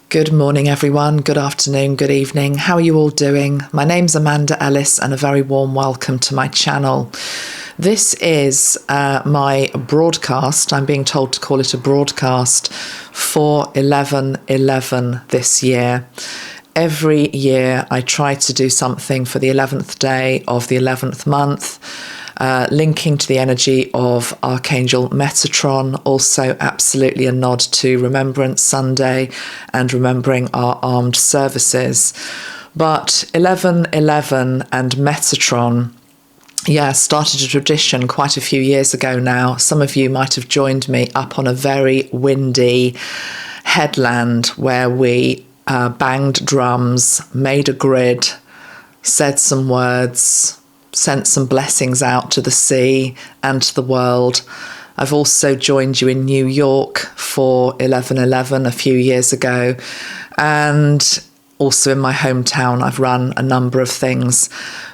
Good morning, everyone. Good afternoon, good evening. How are you all doing? My name's Amanda Ellis, and a very warm welcome to my channel. This is my broadcast. I'm being told to call it a broadcast for 11/11 this year. Every year I try to do something for the 11th day of the 11th month, linking to the energy of Archangel Metatron, also absolutely a nod to Remembrance Sunday and remembering our armed services. But 11/11 and Metatron, started a tradition quite a few years ago now. Some of you might have joined me up on a very windy headland where we banged drums, made a grid, said some words, sent some blessings out to the sea and to the world. I've also joined you in New York for 11/11 a few years ago, and also in my hometown I've run a number of things.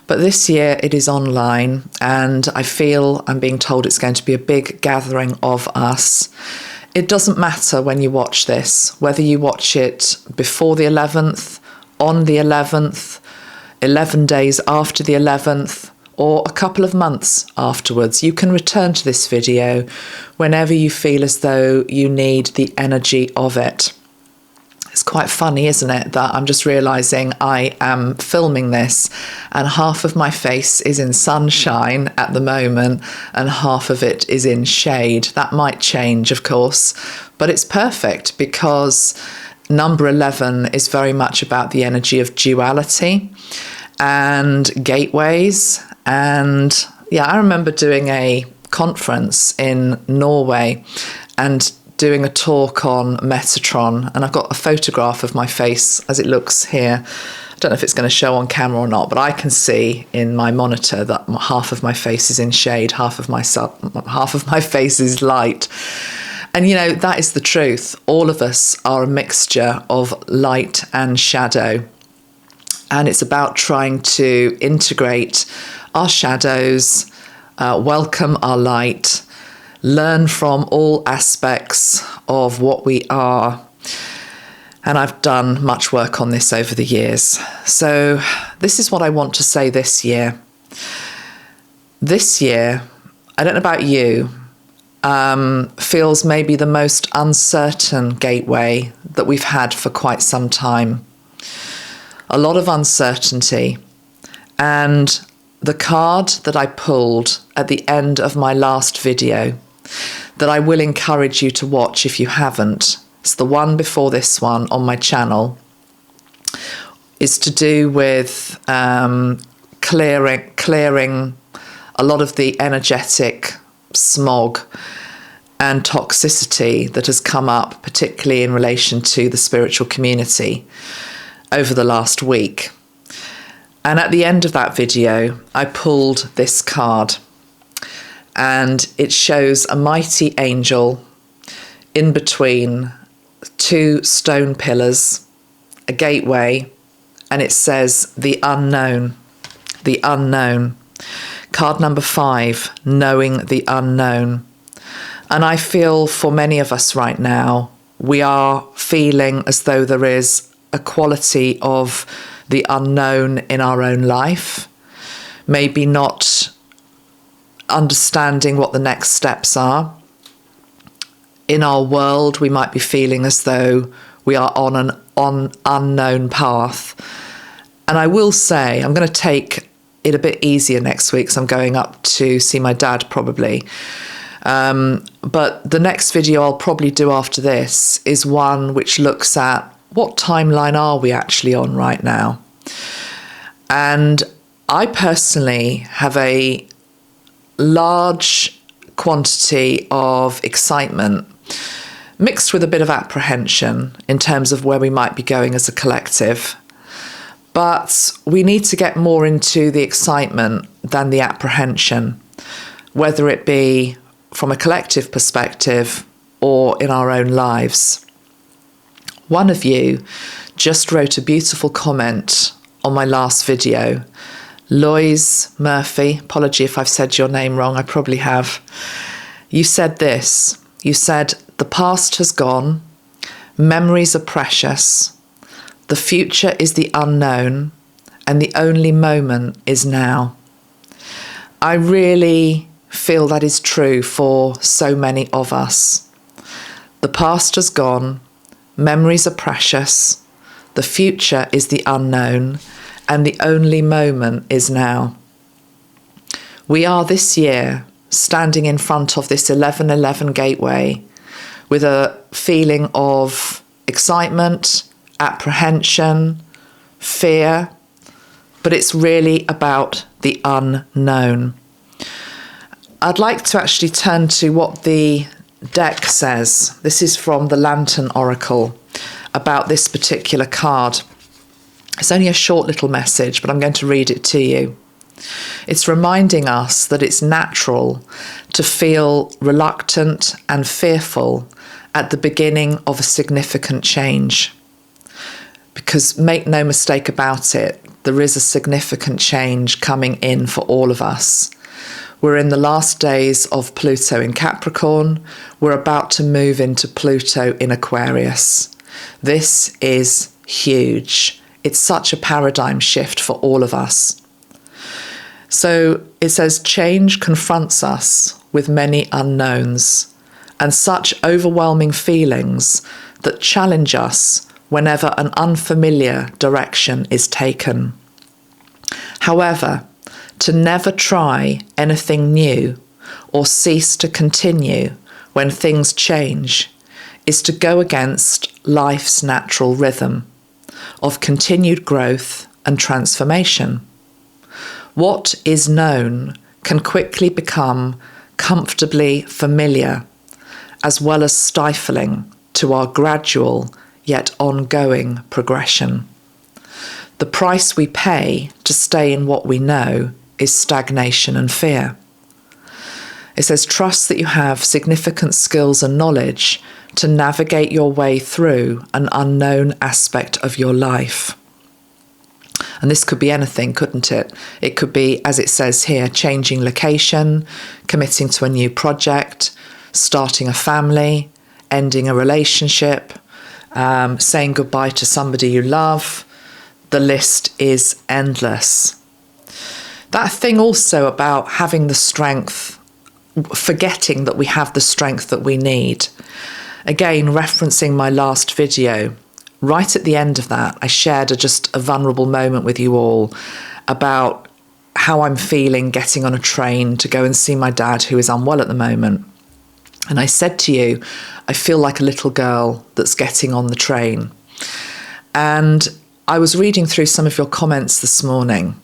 But this year it is online, and I feel I'm being told it's going to be a big gathering of us. It doesn't matter when you watch this, whether you watch it before the 11th, on the 11th, 11 days after the 11th, or a couple of months afterwards. You can return to this video whenever you feel as though you need the energy of it. It's quite funny, isn't it, that I'm just realising I am filming this and half of my face is in sunshine at the moment and half of it is in shade. That might change, of course, but it's perfect because number 11 is very much about the energy of duality and gateways. And I remember doing a conference in Norway and doing a talk on Metatron, and I've got a photograph of my face as it looks here. I don't know if it's going to show on camera or not, but I can see in my monitor that half of my face is in shade, half of my face is light. And that is the truth. All of us are a mixture of light and shadow. And it's about trying to integrate our shadows, welcome our light, learn from all aspects of what we are. And I've done much work on this over the years. So this is what I want to say this year. This year, I don't know about you, feels maybe the most uncertain gateway that we've had for quite some time. A lot of uncertainty. And the card that I pulled at the end of my last video, that I will encourage you to watch if you haven't, it's the one before this one on my channel, is to do with clearing a lot of the energetic smog and toxicity that has come up, particularly in relation to the spiritual community over the last week. And at the end of that video, I pulled this card, and it shows a mighty angel in between two stone pillars, a gateway, and it says the unknown, the unknown. Card number 5, knowing the unknown. And I feel for many of us right now, we are feeling as though there is a quality of the unknown in our own life, maybe not understanding what the next steps are. In our world, we might be feeling as though we are on an unknown path. And I will say, I'm going to take it a bit easier next week, so I'm going up to see my dad probably. But the next video I'll probably do after this is one which looks at what timeline are we actually on right now? And I personally have a large quantity of excitement mixed with a bit of apprehension in terms of where we might be going as a collective. But we need to get more into the excitement than the apprehension, whether it be from a collective perspective or in our own lives. One of you just wrote a beautiful comment on my last video. Lois Murphy, apology if I've said your name wrong, I probably have. You said this, you said, the past has gone, Memories are precious. The future is the unknown, and the only moment is now. I really feel that is true for so many of us. The past has gone, memories are precious, the future is the unknown, and the only moment is now. We are this year standing in front of this 11:11 gateway with a feeling of excitement, apprehension, fear, but it's really about the unknown. I'd like to actually turn to what the deck says. This is from the Lantern Oracle about this particular card. It's only a short little message, but I'm going to read it to you. It's reminding us that it's natural to feel reluctant and fearful at the beginning of a significant change. Because make no mistake about it, there is a significant change coming in for all of us. We're in the last days of Pluto in Capricorn. We're about to move into Pluto in Aquarius. This is huge. It's such a paradigm shift for all of us. So it says, change confronts us with many unknowns and such overwhelming feelings that challenge us whenever an unfamiliar direction is taken. However, to never try anything new or cease to continue when things change is to go against life's natural rhythm of continued growth and transformation. What is known can quickly become comfortably familiar, as well as stifling to our gradual yet ongoing progression. The price we pay to stay in what we know is stagnation and fear. It says, trust that you have significant skills and knowledge to navigate your way through an unknown aspect of your life. And this could be anything, couldn't it? It could be, as it says here, changing location, committing to a new project, starting a family, ending a relationship, saying goodbye to somebody you love. The list is endless. That thing also about having the strength, forgetting that we have the strength that we need. Again, referencing my last video, right at the end of that, I shared just a vulnerable moment with you all about how I'm feeling getting on a train to go and see my dad, who is unwell at the moment. And I said to you, I feel like a little girl that's getting on the train. And I was reading through some of your comments this morning,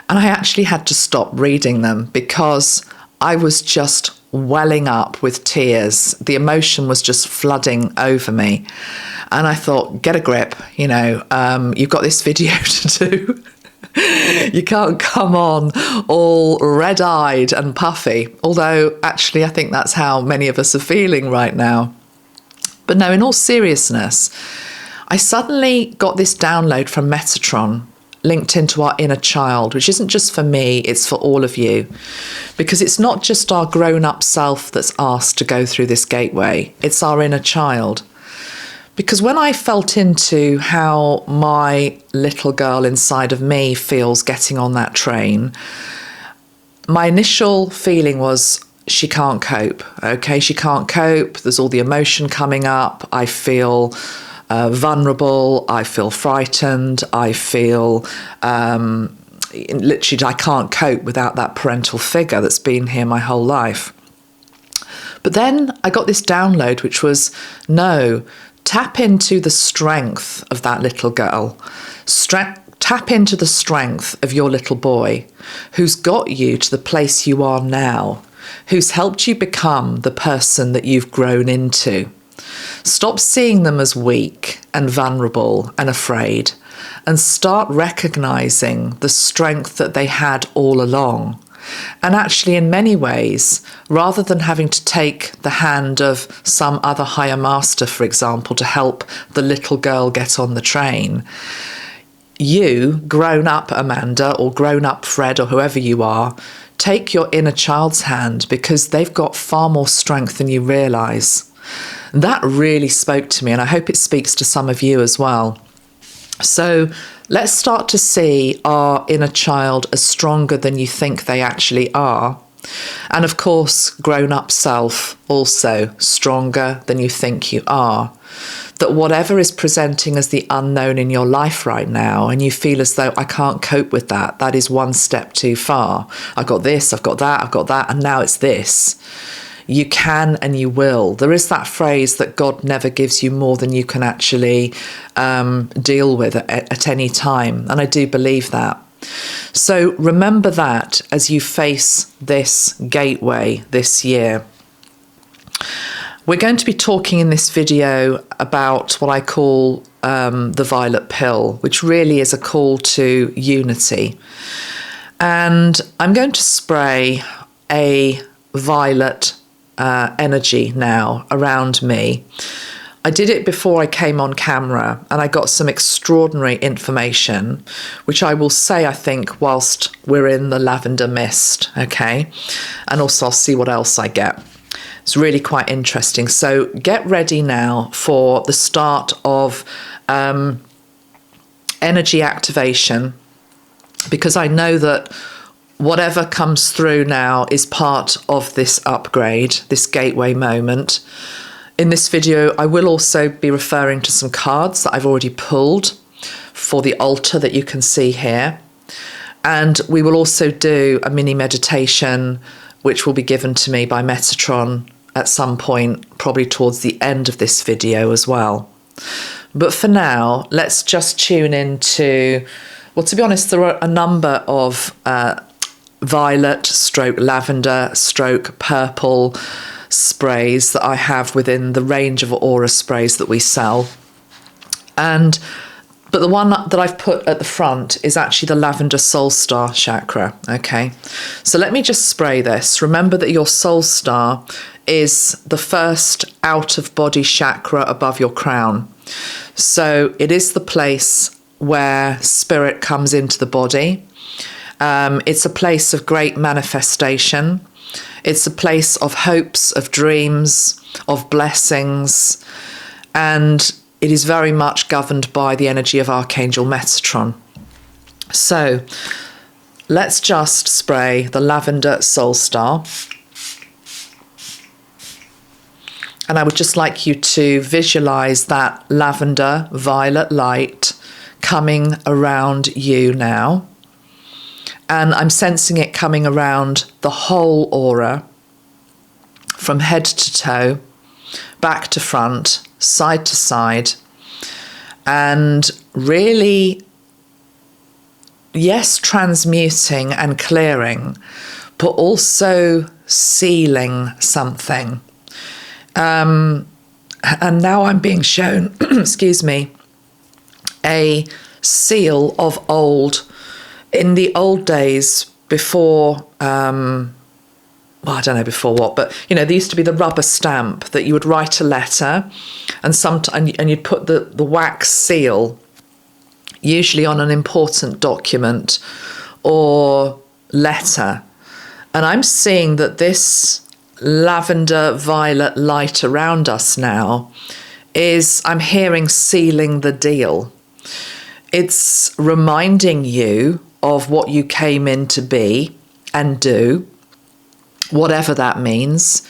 and I actually had to stop reading them because I was just welling up with tears. The emotion was just flooding over me. And I thought, get a grip, you've got this video to do. You can't come on all red-eyed and puffy. Although, actually, I think that's how many of us are feeling right now. But no, in all seriousness, I suddenly got this download from Metatron linked into our inner child, which isn't just for me, it's for all of you. Because it's not just our grown-up self that's asked to go through this gateway, it's our inner child. Because when I felt into how my little girl inside of me feels getting on that train, my initial feeling was, she can't cope. Okay, she can't cope. There's all the emotion coming up. I feel vulnerable. I feel frightened. I feel literally I can't cope without that parental figure that's been here my whole life. But then I got this download, which was, no, tap into the strength of that little girl. Tap into the strength of your little boy who's got you to the place you are now, who's helped you become the person that you've grown into. Stop seeing them as weak and vulnerable and afraid, and start recognizing the strength that they had all along. And actually, in many ways, rather than having to take the hand of some other higher master, for example, to help the little girl get on the train, you, grown up Amanda or grown up Fred or whoever you are, take your inner child's hand, because they've got far more strength than you realize. That really spoke to me, and I hope it speaks to some of you as well. So let's start to see our inner child as stronger than you think they actually are. And of course, grown-up self also stronger than you think you are. That whatever is presenting as the unknown in your life right now, and you feel as though I can't cope with that, that is one step too far. I've got this, I've got that, and now it's this. You can and you will. There is that phrase that God never gives you more than you can actually deal with at any time. And I do believe that. So remember that as you face this gateway this year. We're going to be talking in this video about what I call the violet pill, which really is a call to unity. And I'm going to spray a violet energy now around me. I did it before I came on camera, and I got some extraordinary information, which I will say, I think, whilst we're in the lavender mist, okay? And also I'll see what else I get. It's really quite interesting. So get ready now for the start of energy activation, because I know that whatever comes through now is part of this upgrade, this gateway moment. In this video, I will also be referring to some cards that I've already pulled for the altar that you can see here. And we will also do a mini meditation, which will be given to me by Metatron at some point, probably towards the end of this video as well. But for now, let's just tune into, well, to be honest, there are a number of violet stroke lavender stroke purple sprays that I have within the range of aura sprays that we sell. But the one that I've put at the front is actually the lavender soul star chakra, okay? So let me just spray this. Remember that your soul star is the first out of body chakra above your crown. So it is the place where spirit comes into the body. It's a place of great manifestation. It's a place of hopes, of dreams, of blessings, and it is very much governed by the energy of Archangel Metatron. So let's just spray the lavender soul star. And I would just like you to visualize that lavender violet light coming around you now. And I'm sensing it coming around the whole aura, from head to toe, back to front, side to side, and really, yes, transmuting and clearing, but also sealing something. And now I'm being shown, excuse me, a seal of old. In the old days, before, well, I don't know before what, but, you know, there used to be the rubber stamp that you would write a letter and you'd put the wax seal, usually on an important document or letter. And I'm seeing that this lavender violet light around us now is, I'm hearing, sealing the deal. It's reminding you of what you came in to be and do, whatever that means,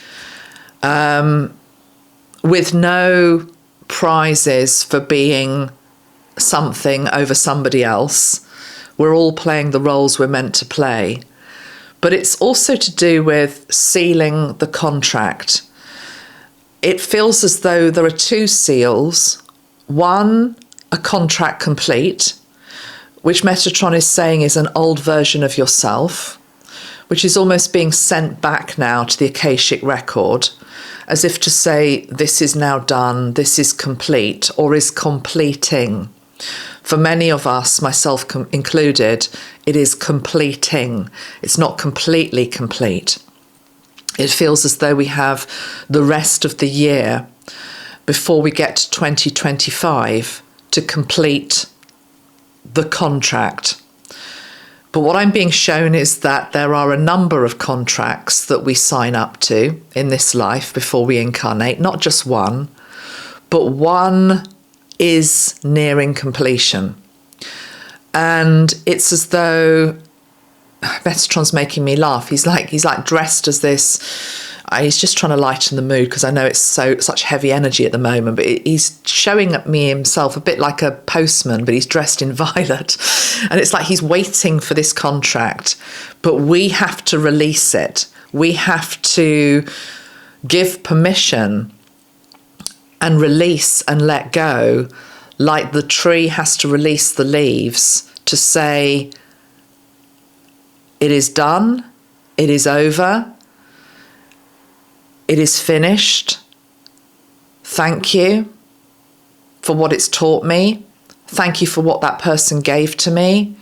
with no prizes for being something over somebody else. We're all playing the roles we're meant to play. But it's also to do with sealing the contract. It feels as though there are two seals. One, a contract complete, which Metatron is saying is an old version of yourself, which is almost being sent back now to the Akashic record, as if to say, this is now done, this is complete, or is completing. For many of us, myself included, it is completing. It's not completely complete. It feels as though we have the rest of the year before we get to 2025 to complete the contract, But what I'm being shown is that there are a number of contracts that we sign up to in this life before we incarnate, not just one, but one is nearing completion. And it's as though Metatron's making me laugh. He's like dressed as this. He's just trying to lighten the mood because I know it's such heavy energy at the moment. But he's showing me himself a bit like a postman, but he's dressed in violet, and it's like he's waiting for this contract. But we have to release it. We have to give permission and release and let go, like the tree has to release the leaves to say, it is done, it is over. It is finished. Thank you for what it's taught me. Thank you for what that person gave to me.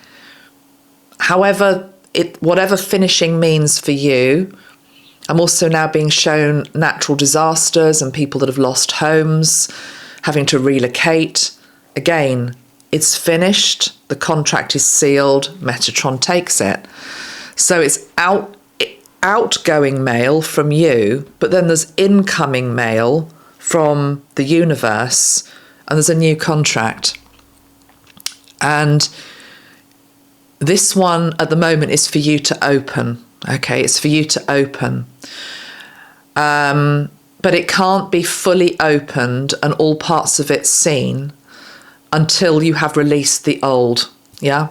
However, whatever finishing means for you. I'm also now being shown natural disasters and people that have lost homes, having to relocate. Again, it's finished. The contract is sealed. Metatron takes it. So it's outgoing mail from you, but then there's incoming mail from the universe, and there's a new contract. And this one at the moment is for you to open. Okay, it's for you to open. But it can't be fully opened and all parts of it seen until you have released the old. Yeah.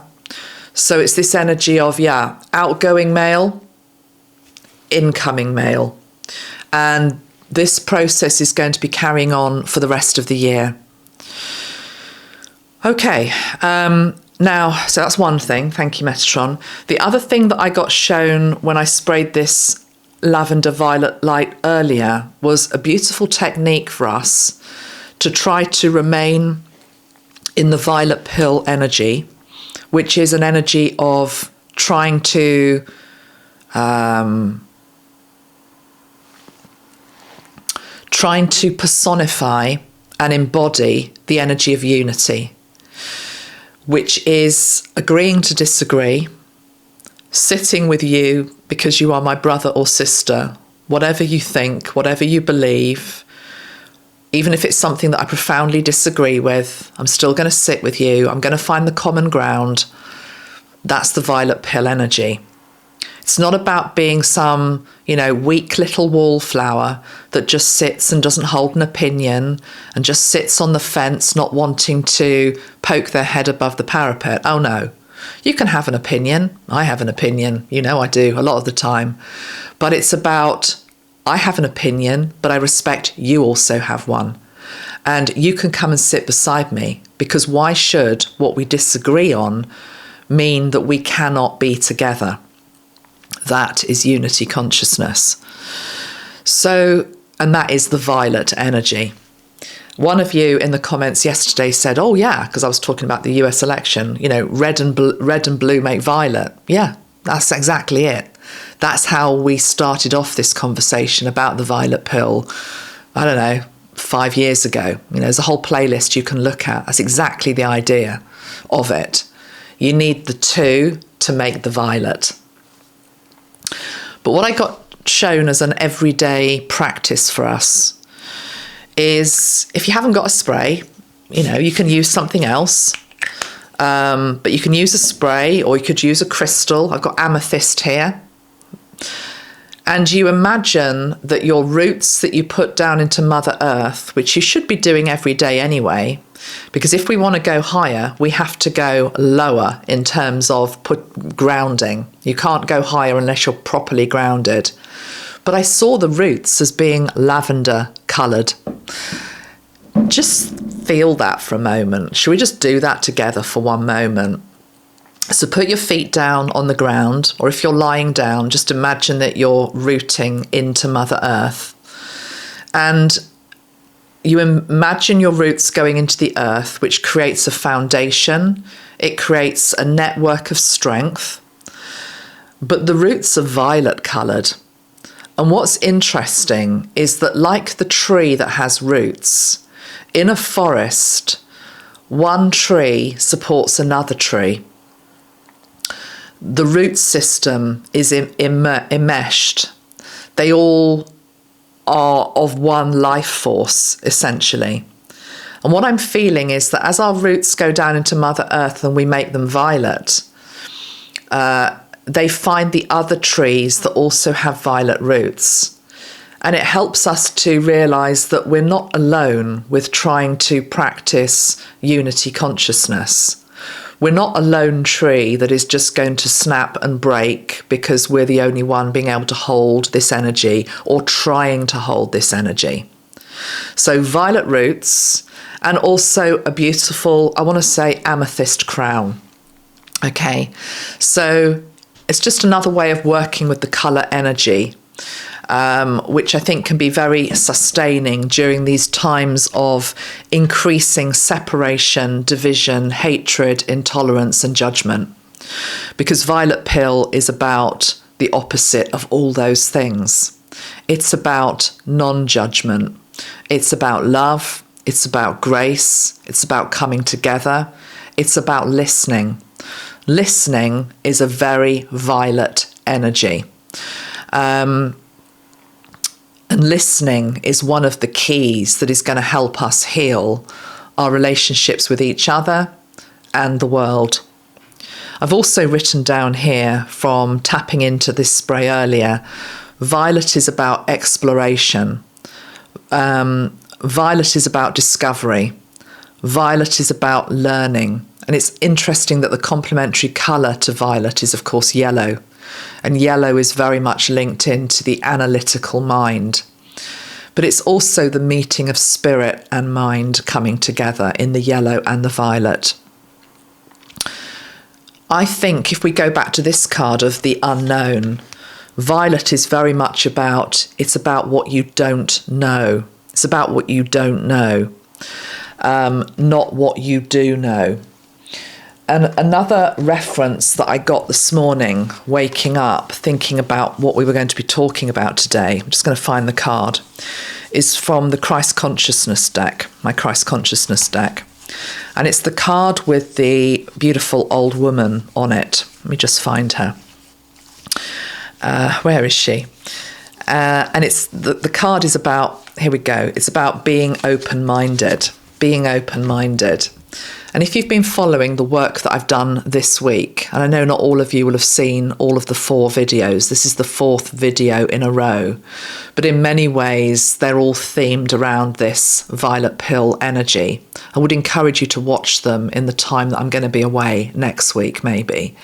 So it's this energy of, outgoing mail, incoming mail. And this process is going to be carrying on for the rest of the year. Okay, now, so that's one thing. Thank you, Metatron. The other thing that I got shown when I sprayed this lavender violet light earlier was a beautiful technique for us to try to remain in the violet pill energy, which is an energy of trying to personify and embody the energy of unity, which is agreeing to disagree, sitting with you because you are my brother or sister, whatever you think, whatever you believe, even if it's something that I profoundly disagree with, I'm still going to sit with you. I'm going to find the common ground. That's the violet pill energy. It's not about being some, weak little wallflower that just sits and doesn't hold an opinion and just sits on the fence, not wanting to poke their head above the parapet. Oh no, you can have an opinion. I have an opinion. I do a lot of the time. But it's about, I have an opinion, but I respect you also have one. And you can come and sit beside me, because why should what we disagree on mean that we cannot be together? That is unity consciousness. So, and that is the violet energy. One of you in the comments yesterday said, oh yeah, because I was talking about the US election, red and blue make violet. Yeah, that's exactly it. That's how we started off this conversation about the violet pill, 5 years ago. There's a whole playlist you can look at. That's exactly the idea of it. You need the two to make the violet. But what I got shown as an everyday practice for us is, if you haven't got a spray, you can use something else. But you can use a spray, or you could use a crystal. I've got amethyst here. And you imagine that your roots that you put down into Mother Earth, which you should be doing every day anyway, because if we want to go higher, we have to go lower in terms of grounding. You can't go higher unless you're properly grounded. But I saw the roots as being lavender coloured. Just feel that for a moment. Should we just do that together for one moment? So put your feet down on the ground, or if you're lying down, just imagine that you're rooting into Mother Earth. And you imagine your roots going into the earth, which creates a foundation. It creates a network of strength. But the roots are violet coloured. And what's interesting is that, like the tree that has roots, in a forest, one tree supports another tree. The root system is enmeshed. They all are of one life force, essentially. And what I'm feeling is that as our roots go down into Mother Earth and we make them violet, they find the other trees that also have violet roots. And it helps us to realise that we're not alone with trying to practice unity consciousness. We're not a lone tree that is just going to snap and break because we're the only one being able to hold this energy or trying to hold this energy. So violet roots, and also a beautiful, I want to say, amethyst crown. Okay, so it's just another way of working with the colour energy, which I think can be very sustaining during these times of increasing separation, division, hatred, intolerance and judgment. Because violet pill is about the opposite of all those things. It's about non-judgment. It's about love. It's about grace. It's about coming together. It's about listening. Listening is a very violet energy. And listening is one of the keys that is going to help us heal our relationships with each other and the world. I've also written down here from tapping into this spray earlier, violet is about exploration. Violet is about discovery. Violet is about learning. And it's interesting that the complementary colour to violet is, of course, yellow. And yellow is very much linked into the analytical mind. But it's also the meeting of spirit and mind coming together in the yellow and the violet. I think if we go back to this card of the unknown, violet is very much about, it's about what you don't know. It's about what you don't know, not what you do know. And another reference that I got this morning, waking up, thinking about what we were going to be talking about today, I'm just going to find the card, is from the Christ Consciousness deck, my Christ Consciousness deck. And it's the card with the beautiful old woman on it. Let me just find her. Where is she? And it's the card is about, here we go, it's about being open-minded, being open-minded. And if you've been following the work that I've done this week, and I know not all of you will have seen all of the 4 videos, this is the 4th video in a row, but in many ways they're all themed around this violet pill energy. I would encourage you to watch them in the time that I'm going to be away next week, maybe.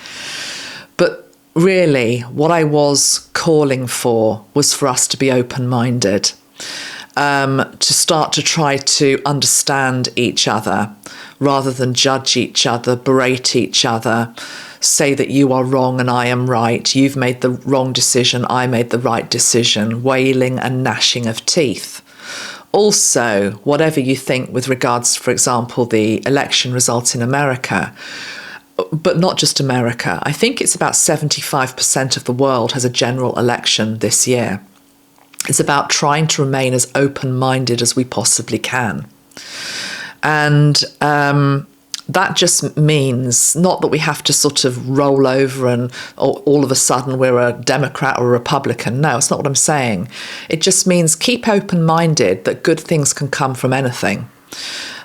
But really, what I was calling for was for us to be open-minded, to start to try to understand each other rather than judge each other, berate each other, say that you are wrong and I am right, you've made the wrong decision, I made the right decision, wailing and gnashing of teeth. Also, whatever you think with regards, for example, the election results in America, but not just America, I think it's about 75% of the world has a general election this year. It's about trying to remain as open-minded as we possibly can. And that just means not that we have to sort of roll over and all of a sudden we're a Democrat or a Republican. No, it's not what I'm saying. It just means keep open-minded that good things can come from anything.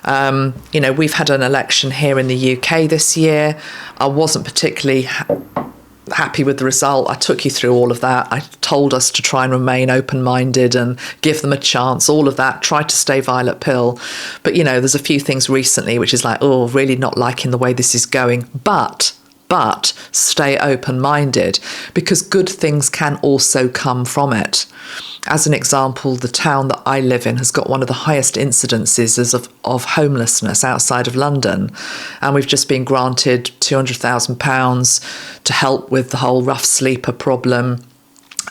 We've had an election here in the UK this year. I wasn't particularly happy with the result. I took you through all of that. I told us to try and remain open-minded and give them a chance, all of that, try to stay violet pill. But, there's a few things recently which is like, oh, really not liking the way this is going. But stay open-minded because good things can also come from it. As an example, the town that I live in has got one of the highest incidences of homelessness outside of London. And we've just been granted £200,000 to help with the whole rough sleeper problem.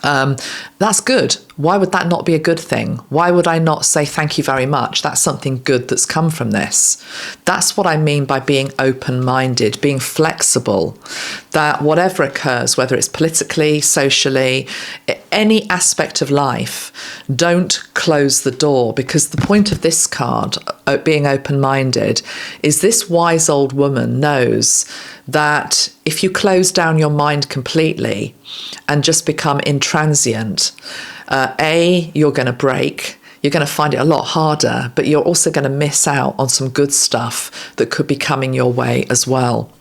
That's good. Why would that not be a good thing? Why would I not say thank you very much? That's something good that's come from this. That's what I mean by being open-minded, being flexible, that whatever occurs, whether it's politically, socially, any aspect of life, don't close the door, because the point of this card being open-minded is this wise old woman knows that if you close down your mind completely and just become intransient, you're going to break. You're going to find it a lot harder, but you're also going to miss out on some good stuff that could be coming your way as well.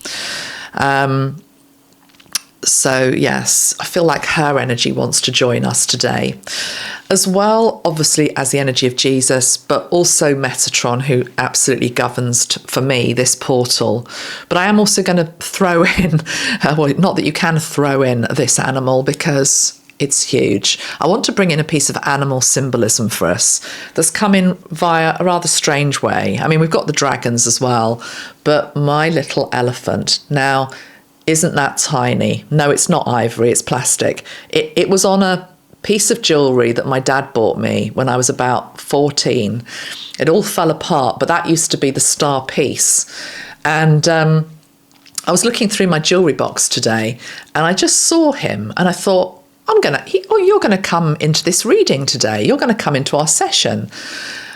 So yes, I feel like her energy wants to join us today, as well, obviously, as the energy of Jesus, but also Metatron, who absolutely governs, for me, this portal. But I am also going to throw in, well, not that you can throw in this animal because it's huge. I want to bring in a piece of animal symbolism for us that's come in via a rather strange way. I mean, we've got the dragons as well, but my little elephant. Now, isn't that tiny? No, it's not ivory, it's plastic. It was on a piece of jewellery that my dad bought me when I was about 14. It all fell apart, but that used to be the star piece. And I was looking through my jewellery box today and I just saw him and I thought, you're going to come into this reading today. You're going to come into our session.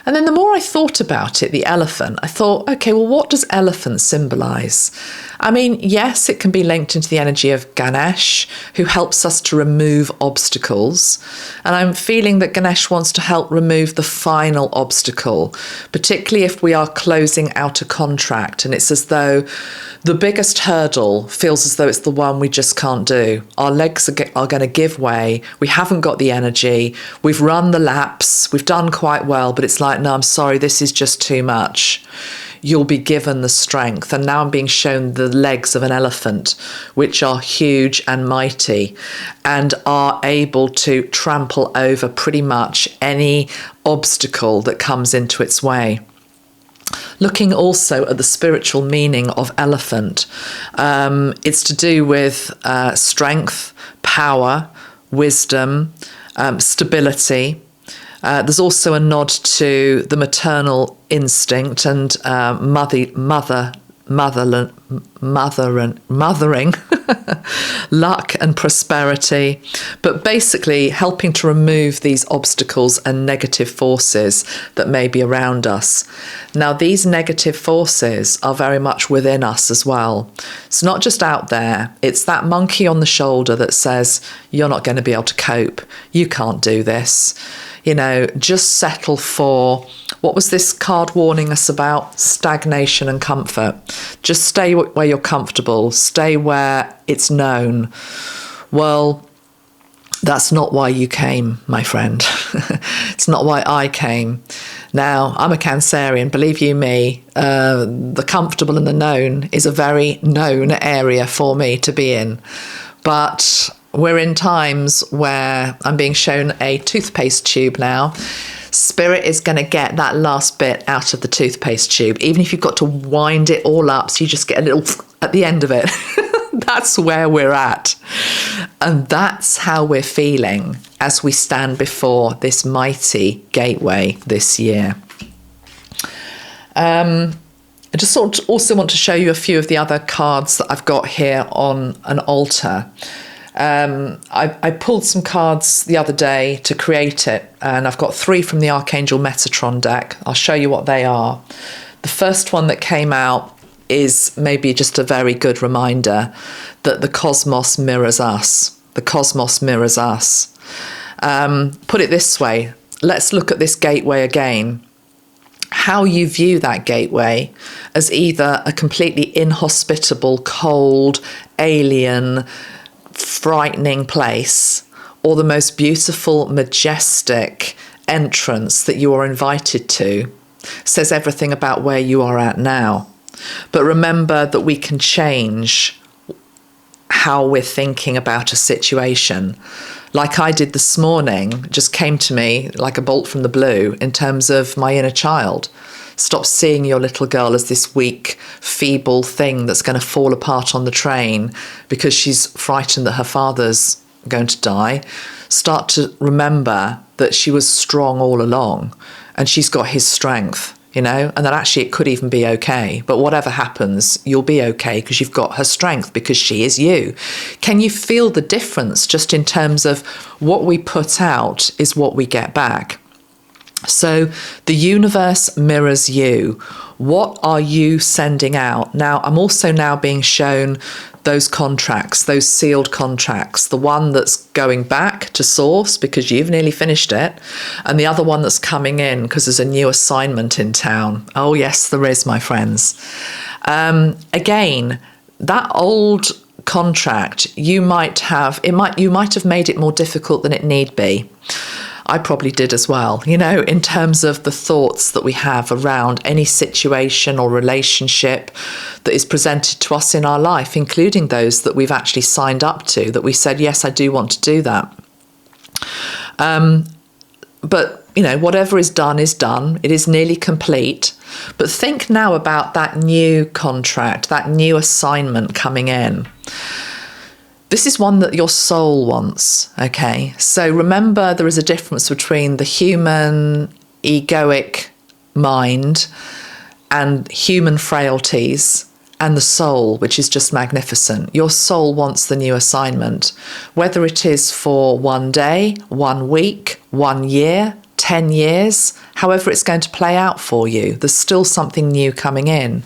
And then the more I thought about it, the elephant, I thought, okay, well, what does elephant symbolise? I mean, yes, it can be linked into the energy of Ganesh, who helps us to remove obstacles. And I'm feeling that Ganesh wants to help remove the final obstacle, particularly if we are closing out a contract. And it's as though the biggest hurdle feels as though it's the one we just can't do. Our legs are going to give way. We haven't got the energy. We've run the laps. We've done quite well, but it's like, no, I'm sorry, this is just too much. You'll be given the strength. And now I'm being shown the legs of an elephant, which are huge and mighty and are able to trample over pretty much any obstacle that comes into its way. Looking also at the spiritual meaning of elephant, it's to do with strength, power, wisdom, stability. There's also a nod to the maternal instinct and mothering, luck and prosperity, but basically helping to remove these obstacles and negative forces that may be around us. Now, these negative forces are very much within us as well. It's not just out there. It's that monkey on the shoulder that says, you're not going to be able to cope. You can't do this. You know, just settle for, what was this card warning us about? Stagnation and comfort. Just stay where you're comfortable. Stay where it's known. Well, that's not why you came, my friend. It's not why I came. Now, I'm a Cancerian. Believe you me, the comfortable and the known is a very known area for me to be in. But we're in times where I'm being shown a toothpaste tube now. Spirit is going to get that last bit out of the toothpaste tube, even if you've got to wind it all up so you just get a little at the end of it. That's where we're at. And that's how we're feeling as we stand before this mighty gateway this year. I just also want to show you a few of the other cards that I've got here on an altar. I pulled some cards the other day to create it, and I've got 3 from the Archangel Metatron deck. I'll show you what they are. The first one that came out is maybe just a very good reminder that the cosmos mirrors us. The cosmos mirrors us. Put it this way, let's look at this gateway again. How you view that gateway as either a completely inhospitable, cold, alien, frightening place, or the most beautiful, majestic entrance that you are invited to, says everything about where you are at now. But remember that we can change how we're thinking about a situation. Like I did this morning, just came to me like a bolt from the blue in terms of my inner child. Stop seeing your little girl as this weak, feeble thing that's going to fall apart on the train because she's frightened that her father's going to die. Start to remember that she was strong all along and she's got his strength, you know, and that actually it could even be okay. But whatever happens, you'll be okay because you've got her strength because she is you. Can you feel the difference just in terms of what we put out is what we get back? So the universe mirrors you. What are you sending out? Now, I'm also now being shown those contracts, those sealed contracts, the one that's going back to source because you've nearly finished it, and the other one that's coming in because there's a new assignment in town. Oh, yes, there is, my friends. Again, that old contract, you might have made it more difficult than it need be. I probably did as well, in terms of the thoughts that we have around any situation or relationship that is presented to us in our life, including those that we've actually signed up to, that we said, yes, I do want to do that. But, whatever is done is done. It is nearly complete. But think now about that new contract, that new assignment coming in. This is one that your soul wants, okay? So remember, there is a difference between the human egoic mind and human frailties and the soul, which is just magnificent. Your soul wants the new assignment, whether it is for 1 day, 1 week, 1 year, 10 years, however it's going to play out for you. There's still something new coming in.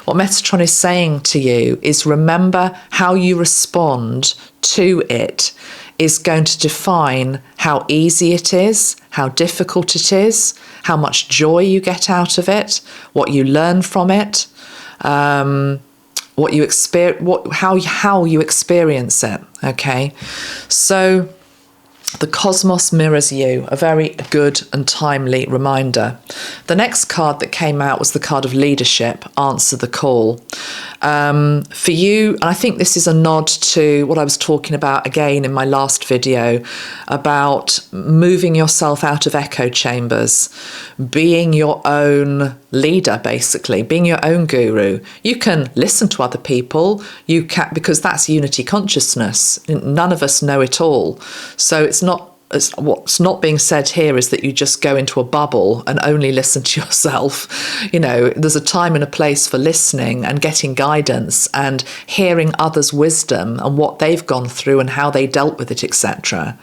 What Metatron is saying to you is remember how you respond to it is going to define how easy it is, how difficult it is, how much joy you get out of it, what you learn from it, what you experience, how you experience it. Okay, so the cosmos mirrors you, a very good and timely reminder. The next card that came out was the card of leadership, answer the call. For you, and I think this is a nod to what I was talking about again in my last video about moving yourself out of echo chambers, being your own leader, basically, being your own guru. You can listen to other people, because that's unity consciousness. None of us know it all. So what's not being said here is that you just go into a bubble and only listen to yourself. There's a time and a place for listening and getting guidance and hearing others' wisdom and what they've gone through and how they dealt with it, etc.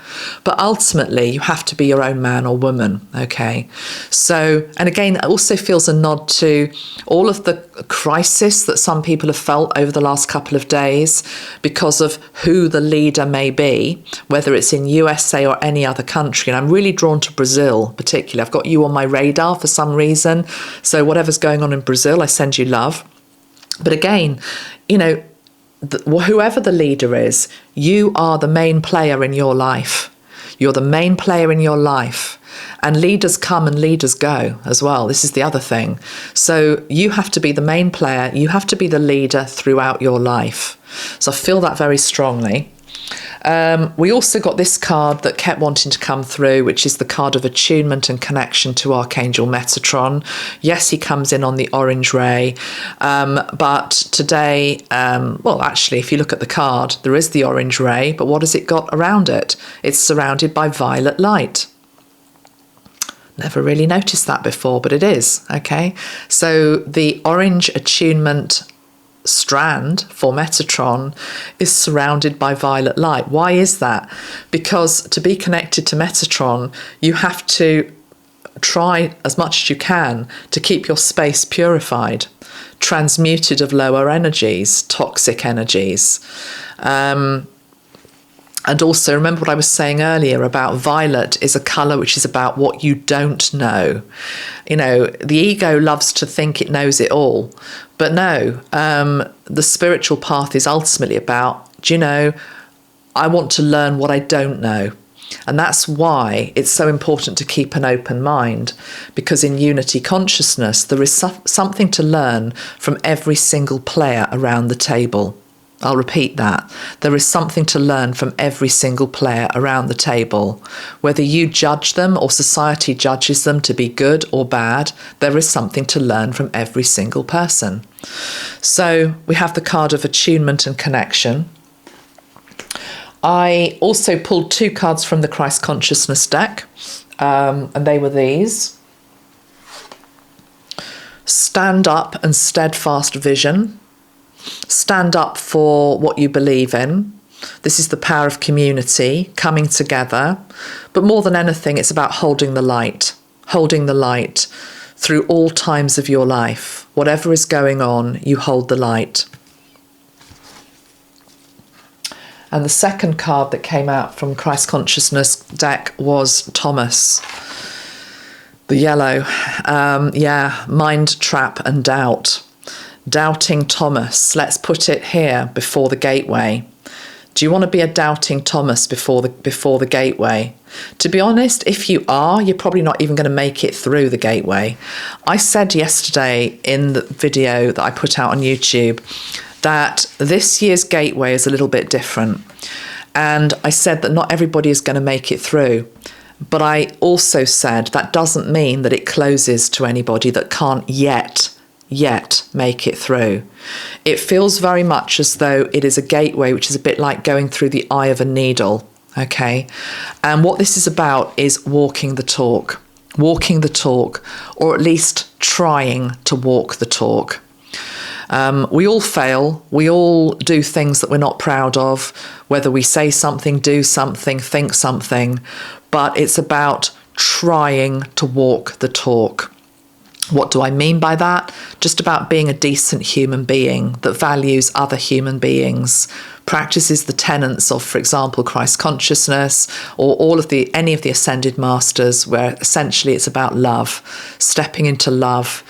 But ultimately, you have to be your own man or woman, okay? So, and again, it also feels a nod to all of the crisis that some people have felt over the last couple of days because of who the leader may be, whether it's in USA or any other country. And I'm really drawn to Brazil particularly. I've got you on my radar for some reason. So whatever's going on in Brazil, I send you love. But again, whoever the leader is, you are the main player in your life. You're the main player in your life. And leaders come and leaders go as well. This is the other thing. So you have to be the main player. You have to be the leader throughout your life. So I feel that very strongly. We also got this card that kept wanting to come through, which is the card of attunement and connection to Archangel Metatron. Yes, he comes in on the orange ray, but today, actually, if you look at the card, there is the orange ray, but what has it got around it? It's surrounded by violet light. Never really noticed that before, but it is, okay? So the orange attunement strand for Metatron is surrounded by violet light. Why is that? Because to be connected to Metatron, you have to try as much as you can to keep your space purified, transmuted of lower energies, toxic energies. And also remember what I was saying earlier about violet is a colour which is about what you don't know. The ego loves to think it knows it all. But no, the spiritual path is ultimately about, I want to learn what I don't know. And that's why it's so important to keep an open mind, because in unity consciousness, there is something to learn from every single player around the table. I'll repeat that. There is something to learn from every single player around the table. Whether you judge them or society judges them to be good or bad, there is something to learn from every single person. So we have the card of attunement and connection. I also pulled 2 cards from the Christ Consciousness deck, and they were these. Stand up and steadfast vision. Stand up for what you believe in. This is the power of community, coming together. But more than anything, it's about holding the light. holding the light through all times of your life. Whatever is going on, you hold the light. And the second card that came out from Christ Consciousness deck was Thomas. The yellow. Mind trap and doubt. Doubting Thomas. Let's put it here before the gateway. Do you want to be a doubting Thomas before the gateway? To be honest, if you are, you're probably not even going to make it through the gateway. I said yesterday in the video that I put out on YouTube that this year's gateway is a little bit different. And I said that not everybody is going to make it through. But I also said that doesn't mean that it closes to anybody that can't yet make it through. It feels very much as though it is a gateway, which is a bit like going through the eye of a needle. Okay. And what this is about is walking the talk, or at least trying to walk the talk. We all fail. We all do things that we're not proud of, whether we say something, do something, think something, but it's about trying to walk the talk. What do I mean by that? Just about being a decent human being that values other human beings, practices the tenets of, for example, Christ consciousness, or any of the ascended masters, where essentially it's about love, stepping into love.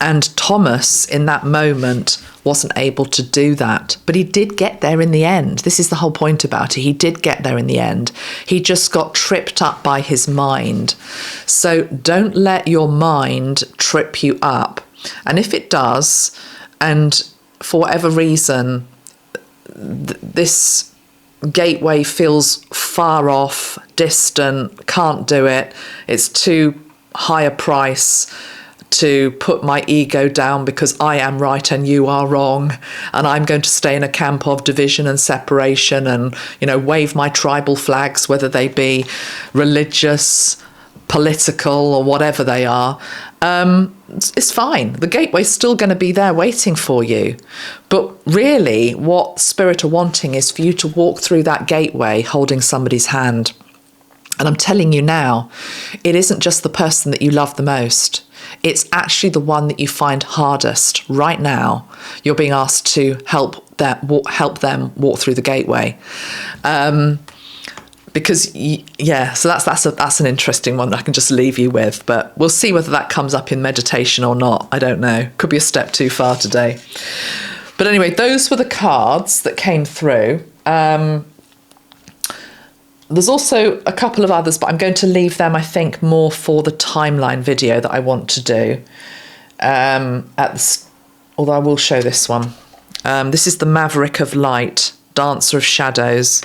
And Thomas, in that moment, wasn't able to do that. But he did get there in the end. This is the whole point about it. He did get there in the end. He just got tripped up by his mind. So don't let your mind trip you up. And if it does, and for whatever reason, this gateway feels far off, distant, can't do it, it's too high a price to put my ego down because I am right and you are wrong, and I'm going to stay in a camp of division and separation and, wave my tribal flags, whether they be religious, political, or whatever they are. It's fine. The gateway's still going to be there waiting for you. But really, what Spirit are wanting is for you to walk through that gateway holding somebody's hand. And I'm telling you now, it isn't just the person that you love the most. It's actually the one that you find hardest right now. You're being asked to help them walk through the gateway. Because, so that's an interesting one that I can just leave you with. But we'll see whether that comes up in meditation or not. I don't know. Could be a step too far today. But anyway, those were the cards that came through. There's also a couple of others, but I'm going to leave them, I think, more for the timeline video that I want to do. Although I will show this one. This is the Maverick of Light, Dancer of Shadows.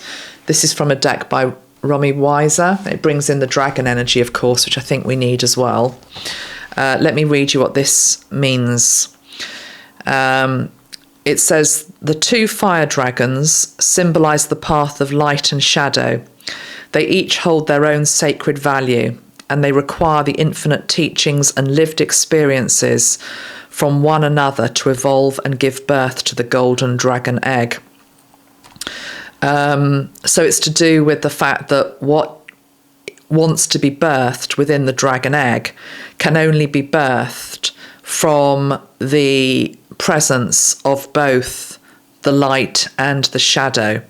This is from a deck by Romy Weiser. It brings in the dragon energy, of course, which I think we need as well. Let me read you what this means. It says, the two fire dragons symbolize the path of light and shadow. They each hold their own sacred value, and they require the infinite teachings and lived experiences from one another to evolve and give birth to the golden dragon egg. So it's to do with the fact that what wants to be birthed within the dragon egg can only be birthed from the presence of both the light and the shadow,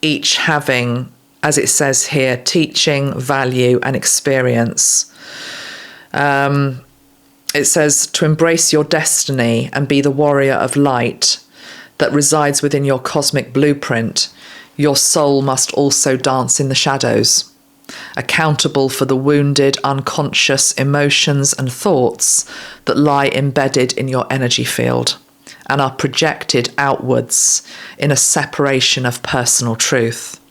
each having, as it says here, teaching, value, and experience. It says to embrace your destiny and be the warrior of light that resides within your cosmic blueprint. Your soul must also dance in the shadows, accountable for the wounded, unconscious emotions and thoughts that lie embedded in your energy field and are projected outwards in a separation of personal truth.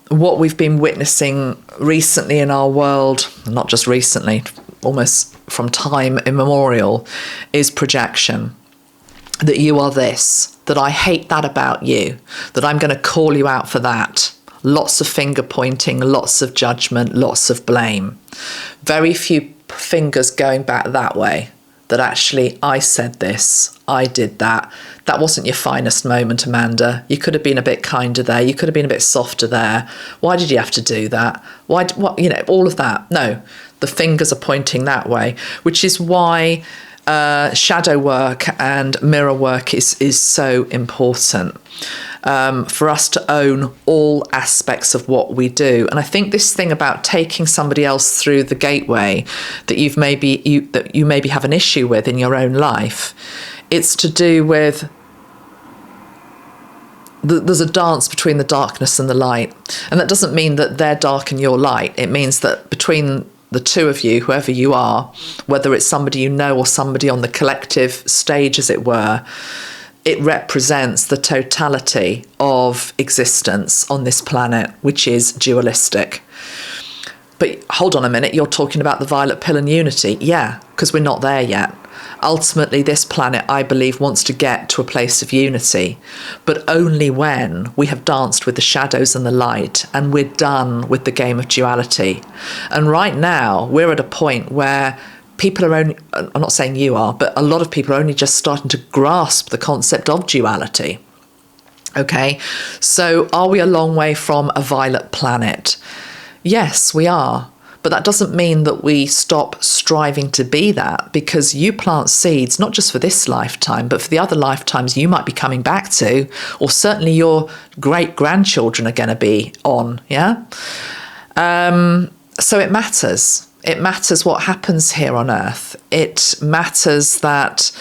What we've been witnessing recently in our world, not just recently, almost from time immemorial, is projection. That you are this, that I hate that about you, that I'm going to call you out for that. Lots of finger pointing, lots of judgment, lots of blame. Very few fingers going back that way, that actually I said this, I did that. That wasn't your finest moment, Amanda. You could have been a bit kinder there. You could have been a bit softer there. Why did you have to do that? All of that. No, the fingers are pointing that way, which is why shadow work and mirror work is so important. For us to own all aspects of what we do. And I think this thing about taking somebody else through the gateway that you maybe have an issue with in your own life, it's to do with there's a dance between the darkness and the light. And that doesn't mean that they're dark and you're light. It means that between the two of you, whoever you are, whether it's somebody you know or somebody on the collective stage, as it were, it represents the totality of existence on this planet, which is dualistic. But hold on a minute, you're talking about the violet pill and unity. Yeah, because we're not there yet. Ultimately, this planet, I believe, wants to get to a place of unity, but only when we have danced with the shadows and the light and we're done with the game of duality. And right now, we're at a point where people are only, I'm not saying you are, but a lot of people are only just starting to grasp the concept of duality. Okay, so are we a long way from a violet planet? Yes, we are. But that doesn't mean that we stop striving to be that, because you plant seeds, not just for this lifetime, but for the other lifetimes you might be coming back to, or certainly your great-grandchildren are going to be on, yeah? So it matters. It matters what happens here on Earth. It matters that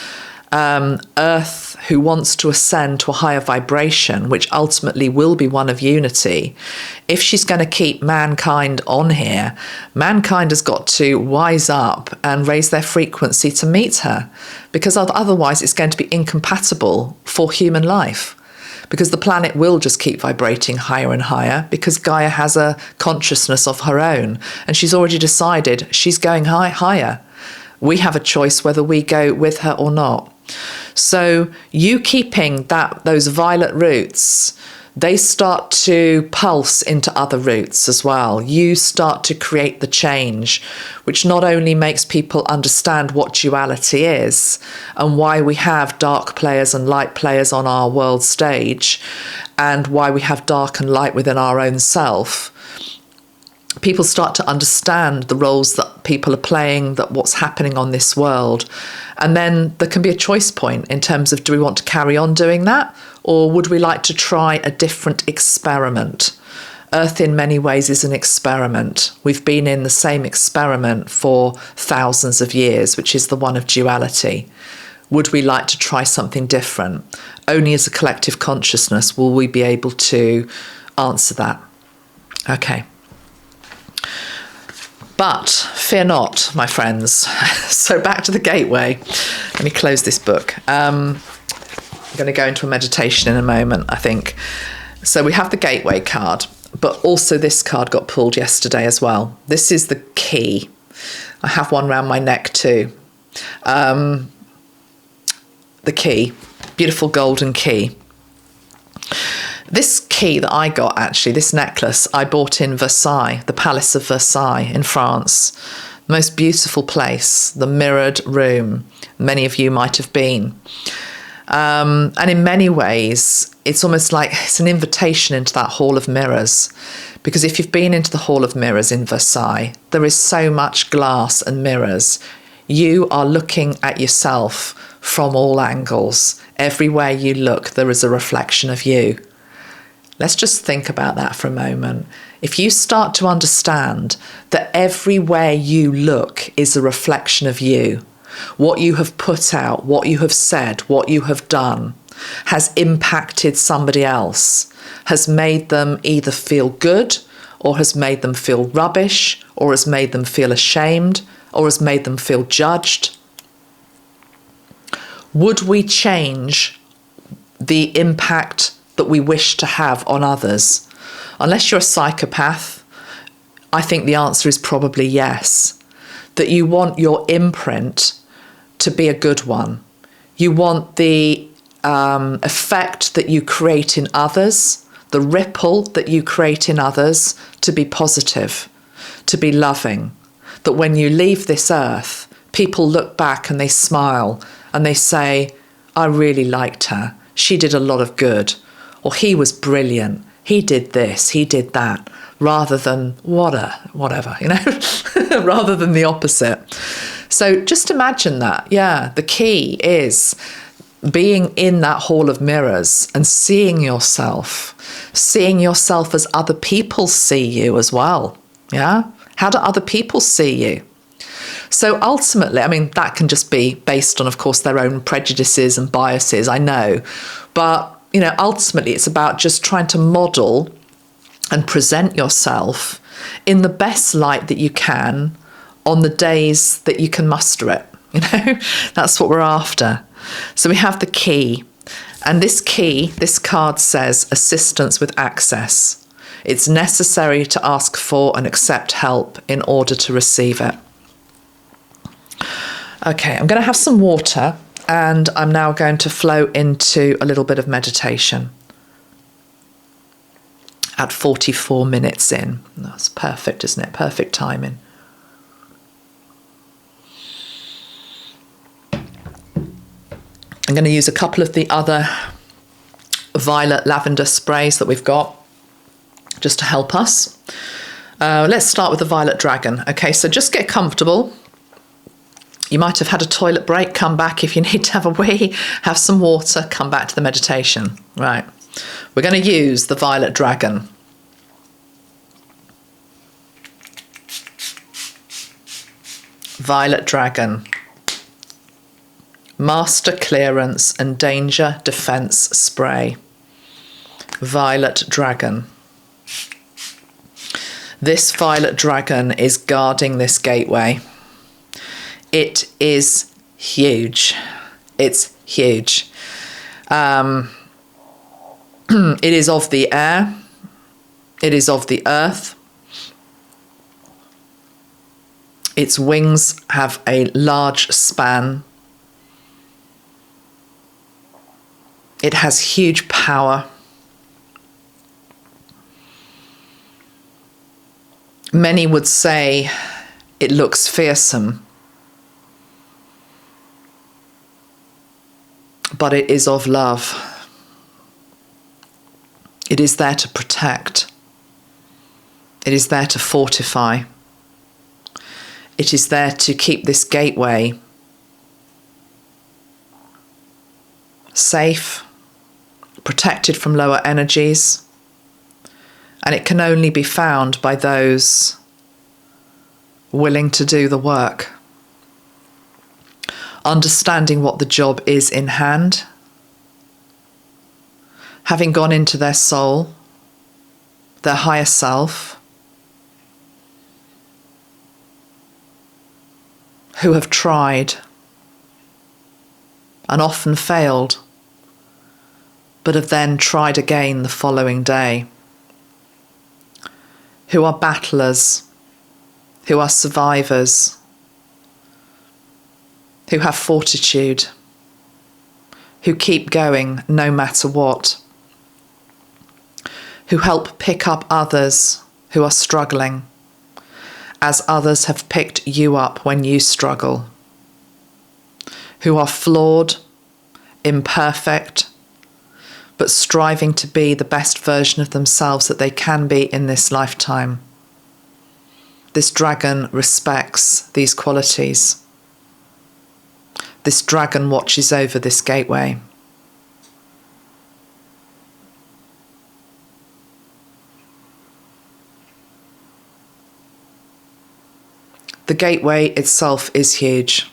Earth, who wants to ascend to a higher vibration, which ultimately will be one of unity, if she's going to keep mankind on here, mankind has got to wise up and raise their frequency to meet her, because otherwise it's going to be incompatible for human life. Because the planet will just keep vibrating higher and higher, because Gaia has a consciousness of her own, and she's already decided she's going higher. We have a choice whether we go with her or not. So you keeping those violet roots, they start to pulse into other roots as well. You start to create the change, which not only makes people understand what duality is and why we have dark players and light players on our world stage, and why we have dark and light within our own self. People start to understand the roles that people are playing, that what's happening on this world. And then there can be a choice point in terms of, do we want to carry on doing that? Or would we like to try a different experiment? Earth in many ways is an experiment. We've been in the same experiment for thousands of years, which is the one of duality. Would we like to try something different? Only as a collective consciousness will we be able to answer that. Okay. But fear not, my friends. So back to the gateway. Let me close this book. I'm going to go into a meditation in a moment, I think. So we have the gateway card, but also this card got pulled yesterday as well. This is the key. I have one around my neck too. The key, beautiful golden key. This key that I got, actually, this necklace, I bought in Versailles, the Palace of Versailles in France. Most beautiful place, the mirrored room. Many of you might have been. And in many ways, it's almost like it's an invitation into that Hall of Mirrors. Because if you've been into the Hall of Mirrors in Versailles, there is so much glass and mirrors. You are looking at yourself from all angles. Everywhere you look, there is a reflection of you. Let's just think about that for a moment. If you start to understand that everywhere you look is a reflection of you, what you have put out, what you have said, what you have done, has impacted somebody else, has made them either feel good, or has made them feel rubbish, or has made them feel ashamed, or has made them feel judged. Would we change the impact that we wish to have on others? Unless you're a psychopath, I think the answer is probably yes. That you want your imprint to be a good one. You want the effect that you create in others, the ripple that you create in others, to be positive, to be loving. That when you leave this earth, people look back and they smile and they say, I really liked her. She did a lot of good. Or he was brilliant. He did this, he did that. Rather than whatever, rather than the opposite. So just imagine that. Yeah, the key is being in that hall of mirrors and seeing yourself as other people see you as well. Yeah. How do other people see you? So ultimately, I mean, that can just be based on, of course, their own prejudices and biases, I know. But, ultimately, it's about just trying to model and present yourself in the best light that you can on the days that you can muster it. That's what we're after. So we have the key. And this card says assistance with access. It's necessary to ask for and accept help in order to receive it. Okay, I'm going to have some water and I'm now going to flow into a little bit of meditation. At 44 minutes in. That's perfect, isn't it? Perfect timing. I'm going to use a couple of the other violet lavender sprays that we've got just to help us. Let's start with the violet dragon. Okay, so just get comfortable. You might have had a toilet break, come back if you need to have a wee, have some water, come back to the meditation. Right, we're going to use the violet dragon. Violet dragon. Master clearance and danger defense spray. Violet dragon. This violet dragon is guarding this gateway. It is huge. It's huge. It is of the air. It is of the earth. Its wings have a large span. It has huge power. Many would say it looks fearsome. But it is of love. It is there to protect. It is there to fortify. It is there to keep this gateway safe, protected from lower energies, and it can only be found by those willing to do the work. Understanding what the job is in hand, having gone into their soul, their higher self, who have tried and often failed, but have then tried again the following day, who are battlers, who are survivors, who have fortitude, who keep going no matter what, who help pick up others who are struggling, as others have picked you up when you struggle, who are flawed, imperfect, but striving to be the best version of themselves that they can be in this lifetime. This dragon respects these qualities. This dragon watches over this gateway. The gateway itself is huge.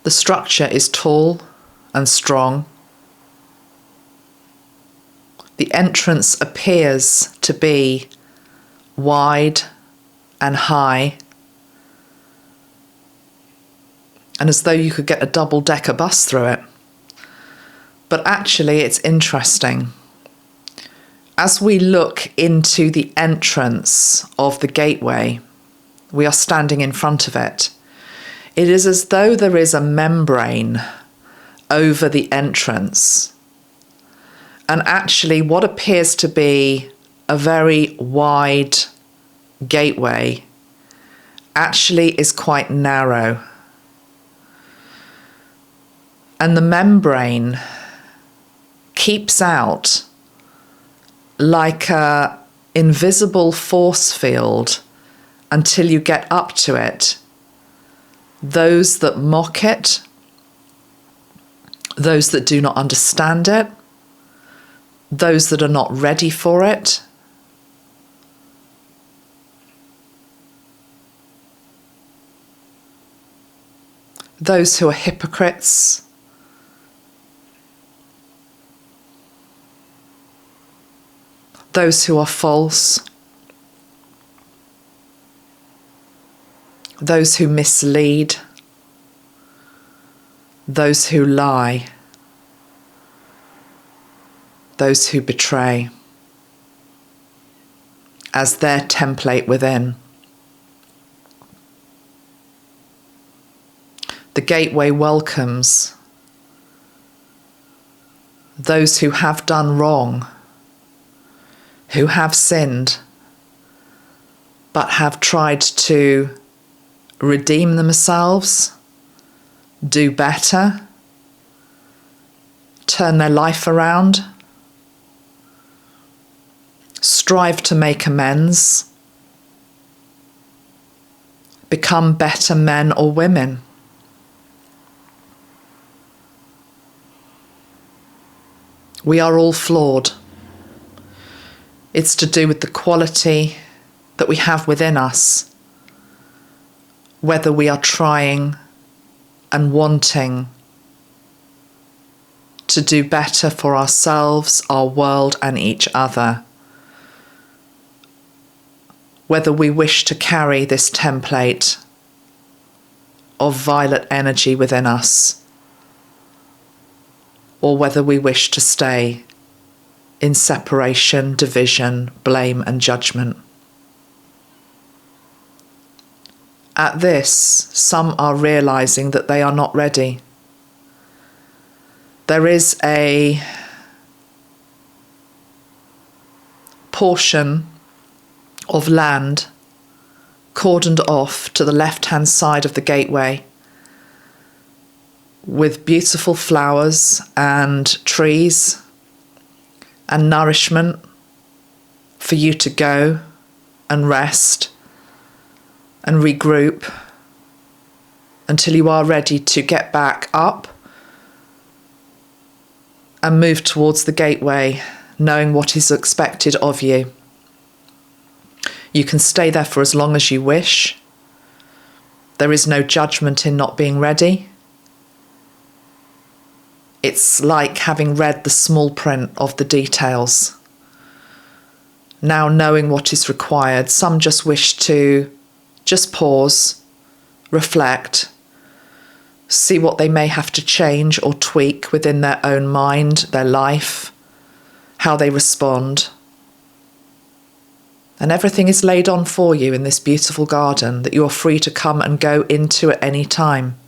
The structure is tall and strong. The entrance appears to be wide and high, and as though you could get a double-decker bus through it. But actually, it's interesting. As we look into the entrance of the gateway, we are standing in front of it. It is as though there is a membrane over the entrance. And actually, what appears to be a very wide gateway actually is quite narrow. And the membrane keeps out like a invisible force field until you get up to it. Those that mock it, those that do not understand it, those that are not ready for it, those who are hypocrites, those who are false, those who mislead, those who lie, those who betray, as their template within. The gateway welcomes those who have done wrong, who have sinned, but have tried to redeem themselves, do better, turn their life around, strive to make amends, become better men or women. We are all flawed. It's to do with the quality that we have within us, whether we are trying and wanting to do better for ourselves, our world, and each other. Whether we wish to carry this template of violet energy within us, or whether we wish to stay in separation, division, blame, and judgment. At this, some are realizing that they are not ready. There is a portion of land cordoned off to the left-hand side of the gateway with beautiful flowers and trees and nourishment for you to go and rest and regroup until you are ready to get back up and move towards the gateway, knowing what is expected of you. You can stay there for as long as you wish. There is no judgment in not being ready. It's like having read the small print of the details. Now knowing what is required, some just wish to just pause, reflect, see what they may have to change or tweak within their own mind, their life, how they respond. And everything is laid on for you in this beautiful garden that you are free to come and go into at any time.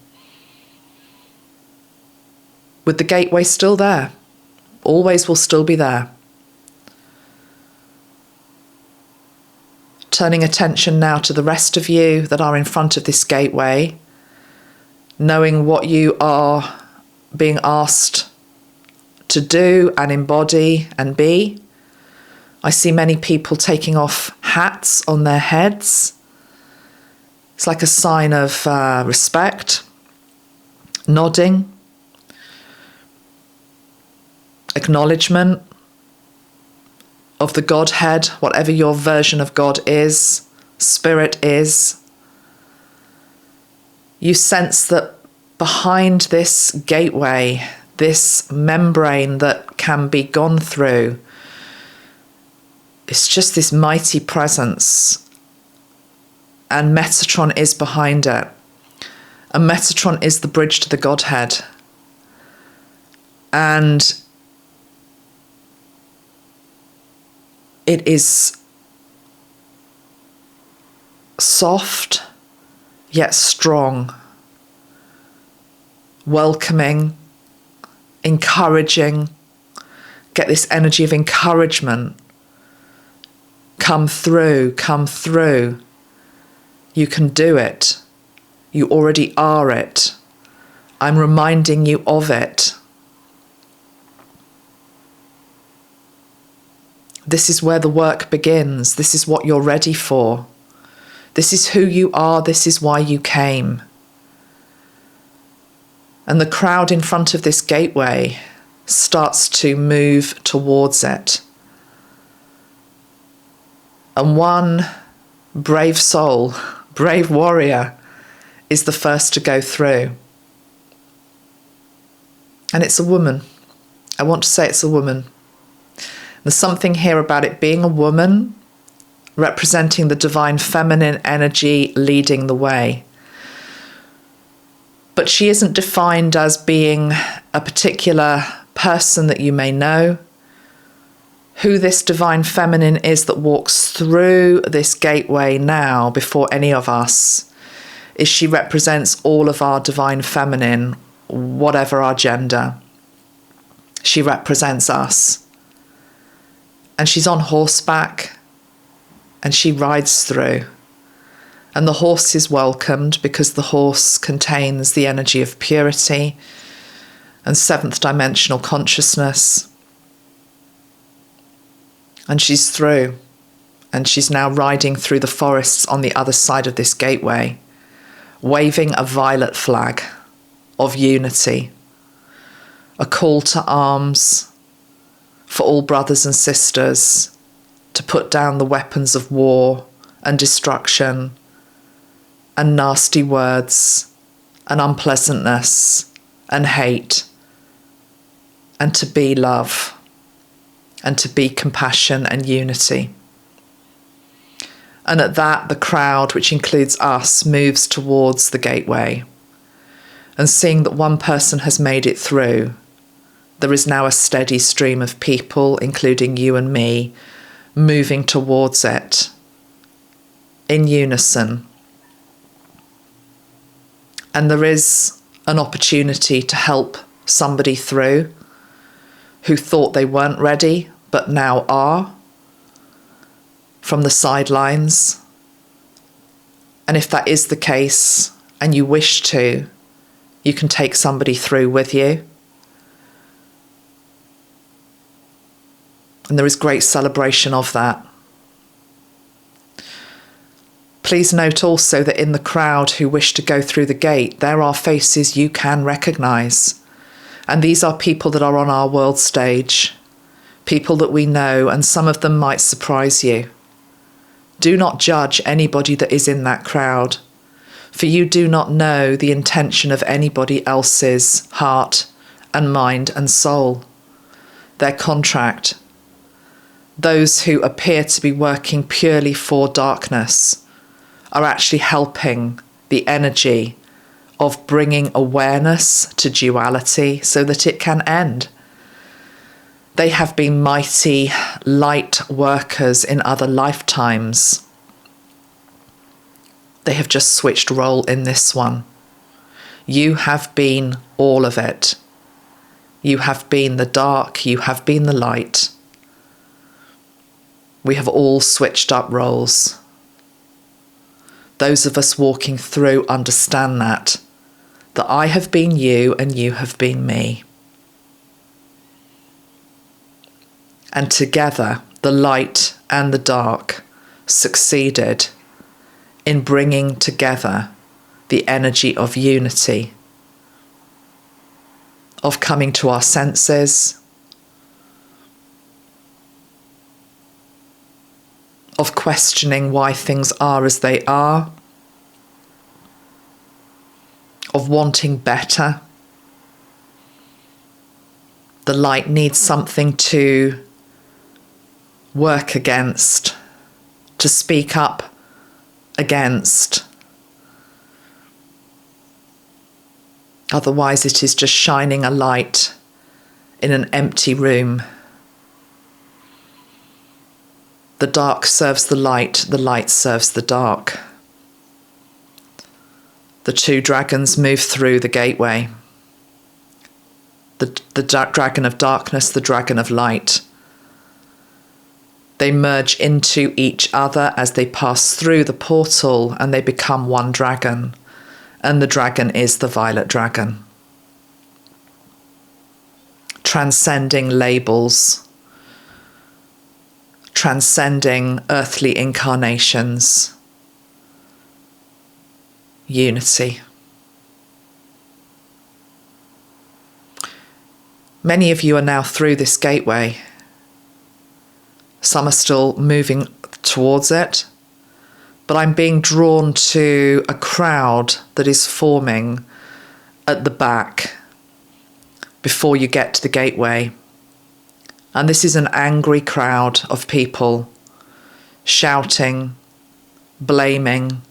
With the gateway still there, always will still be there. Turning attention now to the rest of you that are in front of this gateway, knowing what you are being asked to do and embody and be. I see many people taking off hats on their heads. It's like a sign of respect, nodding, acknowledgement of the Godhead, whatever your version of God is, Spirit is. You sense that behind this gateway, this membrane that can be gone through, it's just this mighty presence, and Metatron is behind it. And Metatron is the bridge to the Godhead. And it is soft, yet strong, welcoming, encouraging. Get this energy of encouragement Come through, come through. You can do it. You already are it. I'm reminding you of it. This is where the work begins. This is what you're ready for. This is who you are. This is why you came. And the crowd in front of this gateway starts to move towards it. And one brave soul, brave warrior, is the first to go through. And it's a woman. I want to say it's a woman. There's something here about it being a woman, representing the divine feminine energy leading the way. But she isn't defined as being a particular person that you may know. Who this divine feminine is that walks through this gateway now before any of us is she represents all of our divine feminine, whatever our gender. She represents us. And she's on horseback and she rides through. And the horse is welcomed because the horse contains the energy of purity and seventh dimensional consciousness. And she's through. And she's now riding through the forests on the other side of this gateway, waving a violet flag of unity, a call to arms for all brothers and sisters to put down the weapons of war and destruction and nasty words and unpleasantness and hate, and to be love and to be compassion and unity. And at that, the crowd, which includes us, moves towards the gateway. And seeing that one person has made it through, there is now a steady stream of people, including you and me, moving towards it in unison. And there is an opportunity to help somebody through who thought they weren't ready, but now are, from the sidelines. And if that is the case, and you wish to, you can take somebody through with you. And there is great celebration of that. Please note also that in the crowd who wish to go through the gate, there are faces you can recognise. And these are people that are on our world stage, people that we know, and some of them might surprise you. Do not judge anybody that is in that crowd, for you do not know the intention of anybody else's heart and mind and soul, their contract. Those who appear to be working purely for darkness are actually helping the energy of bringing awareness to duality so that it can end. They have been mighty light workers in other lifetimes. They have just switched role in this one. You have been all of it. You have been the dark, you have been the light. We have all switched up roles. Those of us walking through understand that I have been you and you have been me. And together, the light and the dark succeeded in bringing together the energy of unity, of coming to our senses, of questioning why things are as they are, of wanting better. The light needs something to work against, to speak up against. Otherwise, it is just shining a light in an empty room. The dark serves the light serves the dark. The two dragons move through the gateway. The dragon of darkness, the dragon of light. They merge into each other as they pass through the portal, and they become one dragon. And the dragon is the violet dragon. Transcending labels, transcending earthly incarnations, unity. Many of you are now through this gateway. Some are still moving towards it, but I'm being drawn to a crowd that is forming at the back before you get to the gateway. And this is an angry crowd of people shouting, blaming,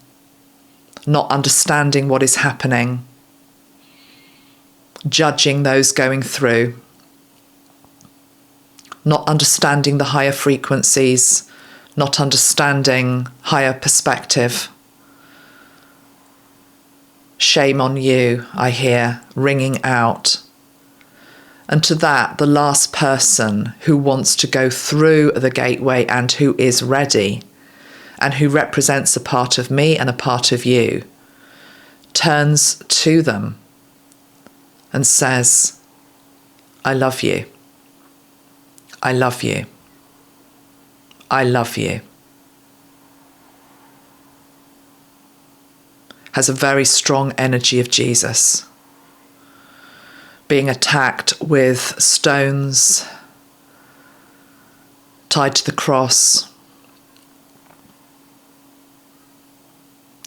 not understanding what is happening, judging those going through, not understanding the higher frequencies, not understanding higher perspective. Shame on you, I hear, ringing out. And to that, the last person who wants to go through the gateway and who is ready and who represents a part of me and a part of you, turns to them and says, I love you. I love you. I love you. Has a very strong energy of Jesus. Being attacked with stones, tied to the cross.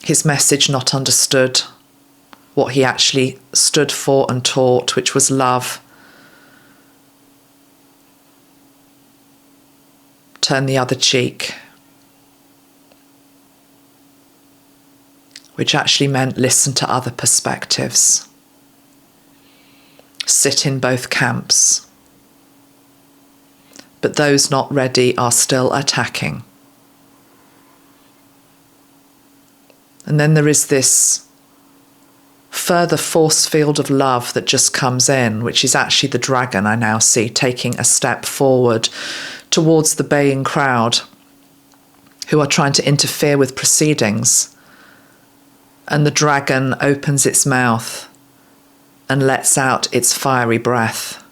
His message not understood, what he actually stood for and taught, which was love. Turn the other cheek, which actually meant listen to other perspectives. Sit in both camps. But those not ready are still attacking. And then there is this further force field of love that just comes in, which is actually the dragon I now see taking a step forward towards the baying crowd who are trying to interfere with proceedings. And the dragon opens its mouth and lets out its fiery breath.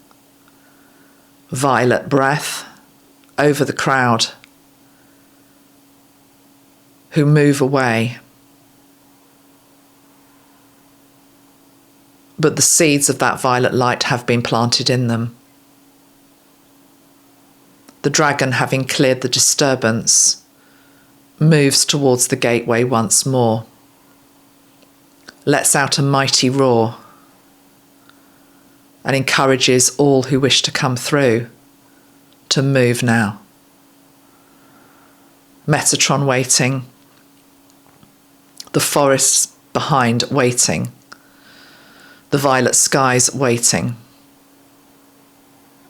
Violet breath over the crowd who move away. But the seeds of that violet light have been planted in them. The dragon, having cleared the disturbance, moves towards the gateway once more, lets out a mighty roar, and encourages all who wish to come through to move now. Metatron waiting, the forests behind waiting, the violet skies waiting.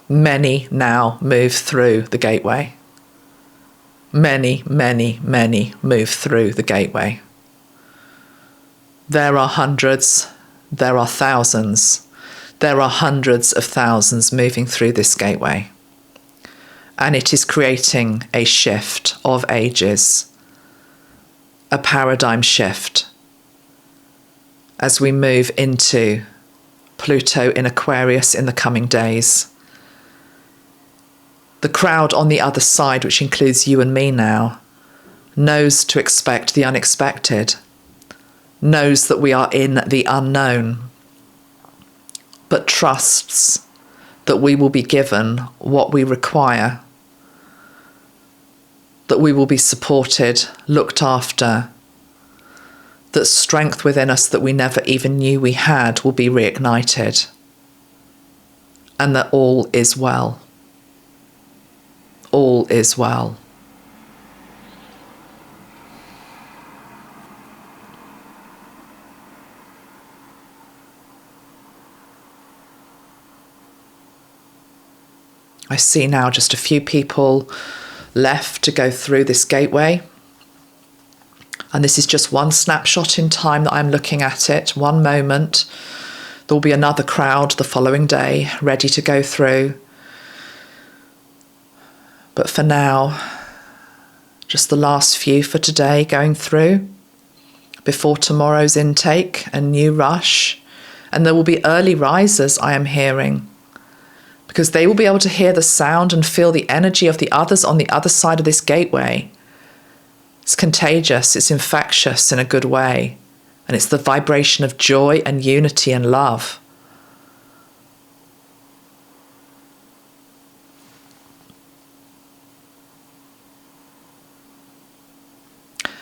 Many now move through the gateway. Many, many, many move through the gateway. There are hundreds, there are thousands, there are hundreds of thousands moving through this gateway. And it is creating a shift of ages, a paradigm shift, as we move into Pluto in Aquarius in the coming days. The crowd on the other side, which includes you and me now, knows to expect the unexpected, knows that we are in the unknown, but trusts that we will be given what we require, that we will be supported, looked after, that strength within us that we never even knew we had will be reignited, and that all is well. All is well. I see now just a few people left to go through this gateway. And this is just one snapshot in time that I'm looking at it, one moment. There will be another crowd the following day ready to go through. But for now, Just the last few for today going through before tomorrow's intake, a new rush. And there will be early risers, I am hearing, because they will be able to hear the sound and feel the energy of the others on the other side of this gateway. It's contagious, it's infectious in a good way, and it's the vibration of joy and unity and love.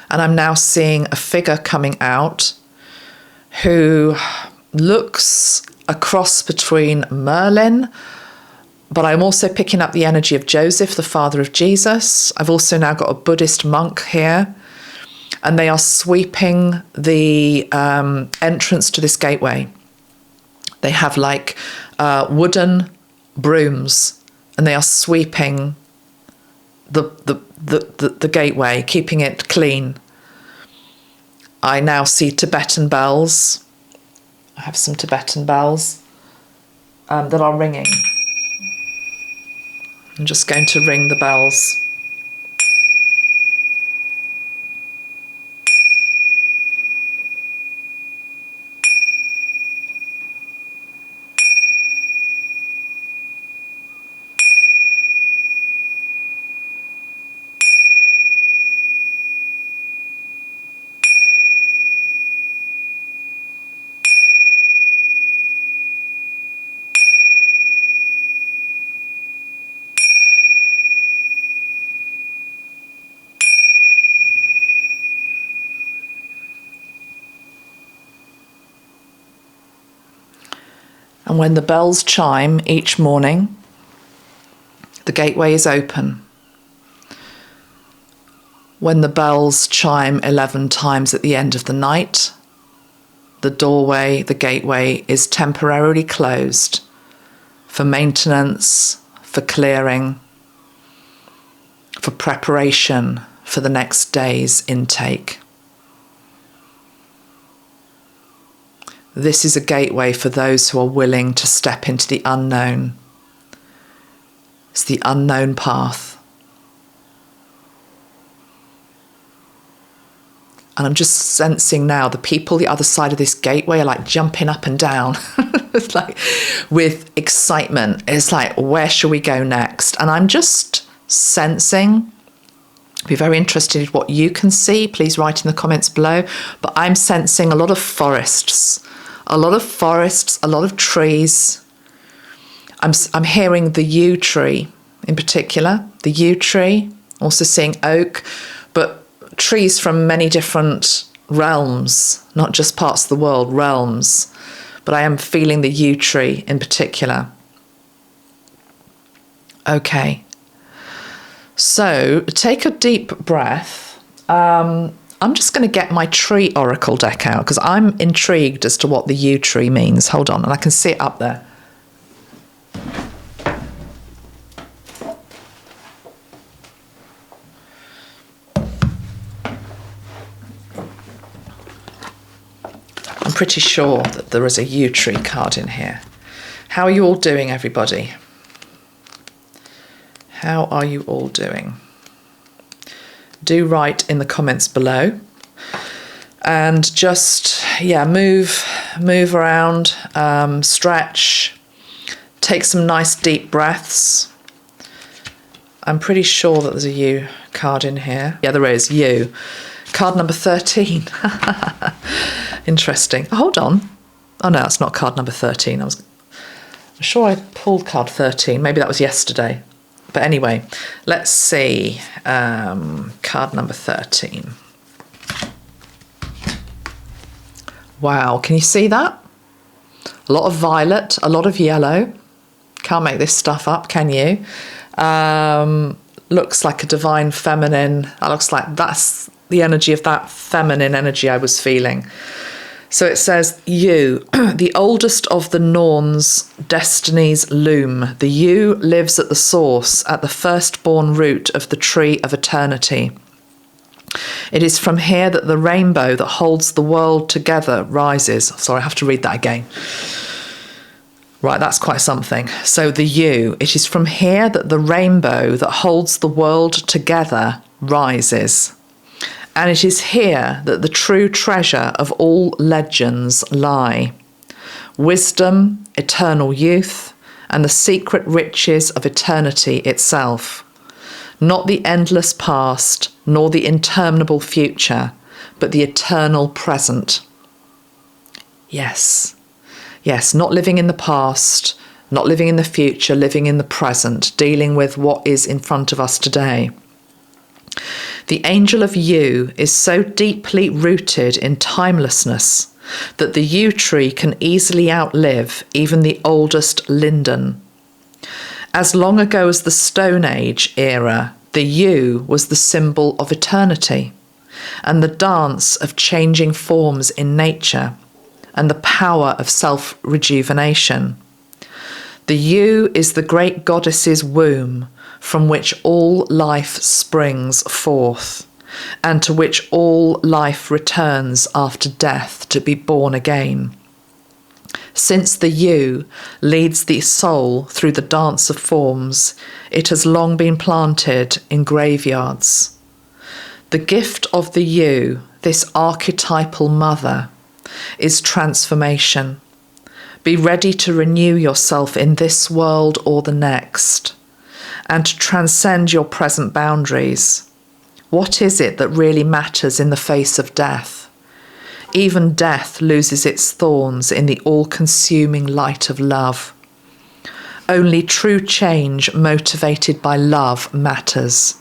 And I'm now seeing a figure coming out who looks a cross between Merlin, but I'm also picking up the energy of Joseph, the father of Jesus. I've also now got a Buddhist monk here, and they are sweeping the entrance to this gateway. They have like wooden brooms, and they are sweeping the gateway, keeping it clean. I now see Tibetan bells. I have some Tibetan bells that are ringing. I'm just going to ring the bells. And when the bells chime each morning, the gateway is open. When the bells chime 11 times at the end of the night, the doorway, the gateway, is temporarily closed for maintenance, for clearing, for preparation for the next day's intake. This is a gateway for those who are willing to step into the unknown. It's the unknown path. And I'm just sensing now the people the other side of this gateway are like jumping up and down. It's like with excitement. It's like, where shall we go next? And I'm just sensing, be very interested in what you can see. Please write in the comments below. But I'm sensing a lot of forests, a lot of trees. I'm hearing the yew tree in particular, the yew tree, also seeing oak, but trees from many different realms, not just parts of the world, realms. But I am feeling the yew tree in particular. Okay. So take a deep breath. I'm just going to get my tree oracle deck out because I'm intrigued as to what the yew tree means. Hold on, and I can see it up there. I'm pretty sure that there is a yew tree card in here. How are you all doing, everybody? How are you all doing? Do write in the comments below. And just, yeah, move around, stretch, take some nice deep breaths. I'm pretty sure that there's a yew card in here. Yeah, there is, yew. Card number 13. Interesting. Oh, hold on. Oh, no, it's not card number 13. I'm sure I pulled card 13. Maybe that was yesterday. But anyway, let's see. Card number 13. Wow, can you see that? A lot of violet, a lot of yellow. Can't make this stuff up, can you? Looks like a divine feminine. That looks like that's the energy of that feminine energy I was feeling. So it says, yew, the oldest of the Norns' destinies loom. The yew lives at the source, at the firstborn root of the tree of eternity. It is from here that the rainbow that holds the world together rises. Sorry, I have to read that again. Right, that's quite something. So the yew, it is from here that the rainbow that holds the world together rises. And it is here that the true treasure of all legends lie. Wisdom, eternal youth, and the secret riches of eternity itself. Not the endless past, nor the interminable future, but the eternal present. Yes, not living in the past, not living in the future, living in the present, dealing with what is in front of us today. The angel of yew is so deeply rooted in timelessness that the yew tree can easily outlive even the oldest linden. As long ago as the Stone Age era, the yew was the symbol of eternity and the dance of changing forms in nature and the power of self-rejuvenation. The yew is the great goddess's womb from which all life springs forth, and to which all life returns after death to be born again. Since the yew leads the soul through the dance of forms, it has long been planted in graveyards. The gift of the yew, this archetypal mother, is transformation. Be ready to renew yourself in this world or the next, and to transcend your present boundaries. What is it that really matters in the face of death? Even death loses its thorns in the all-consuming light of love. Only true change motivated by love matters.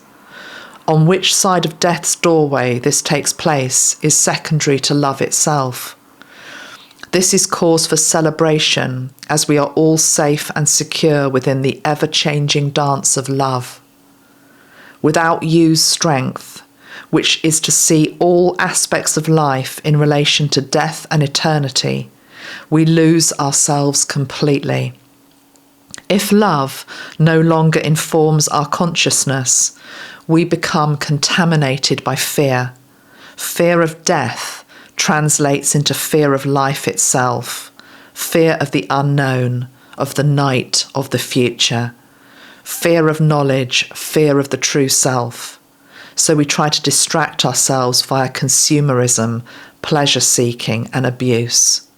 On which side of death's doorway this takes place is secondary to love itself. This is cause for celebration, as we are all safe and secure within the ever-changing dance of love. Without yew's strength, which is to see all aspects of life in relation to death and eternity, we lose ourselves completely. If love no longer informs our consciousness, we become contaminated by fear. Fear of death translates into fear of life itself, fear of the unknown, of the night, of the future, fear of knowledge, fear of the true self. So we try to distract ourselves via consumerism, pleasure-seeking and abuse.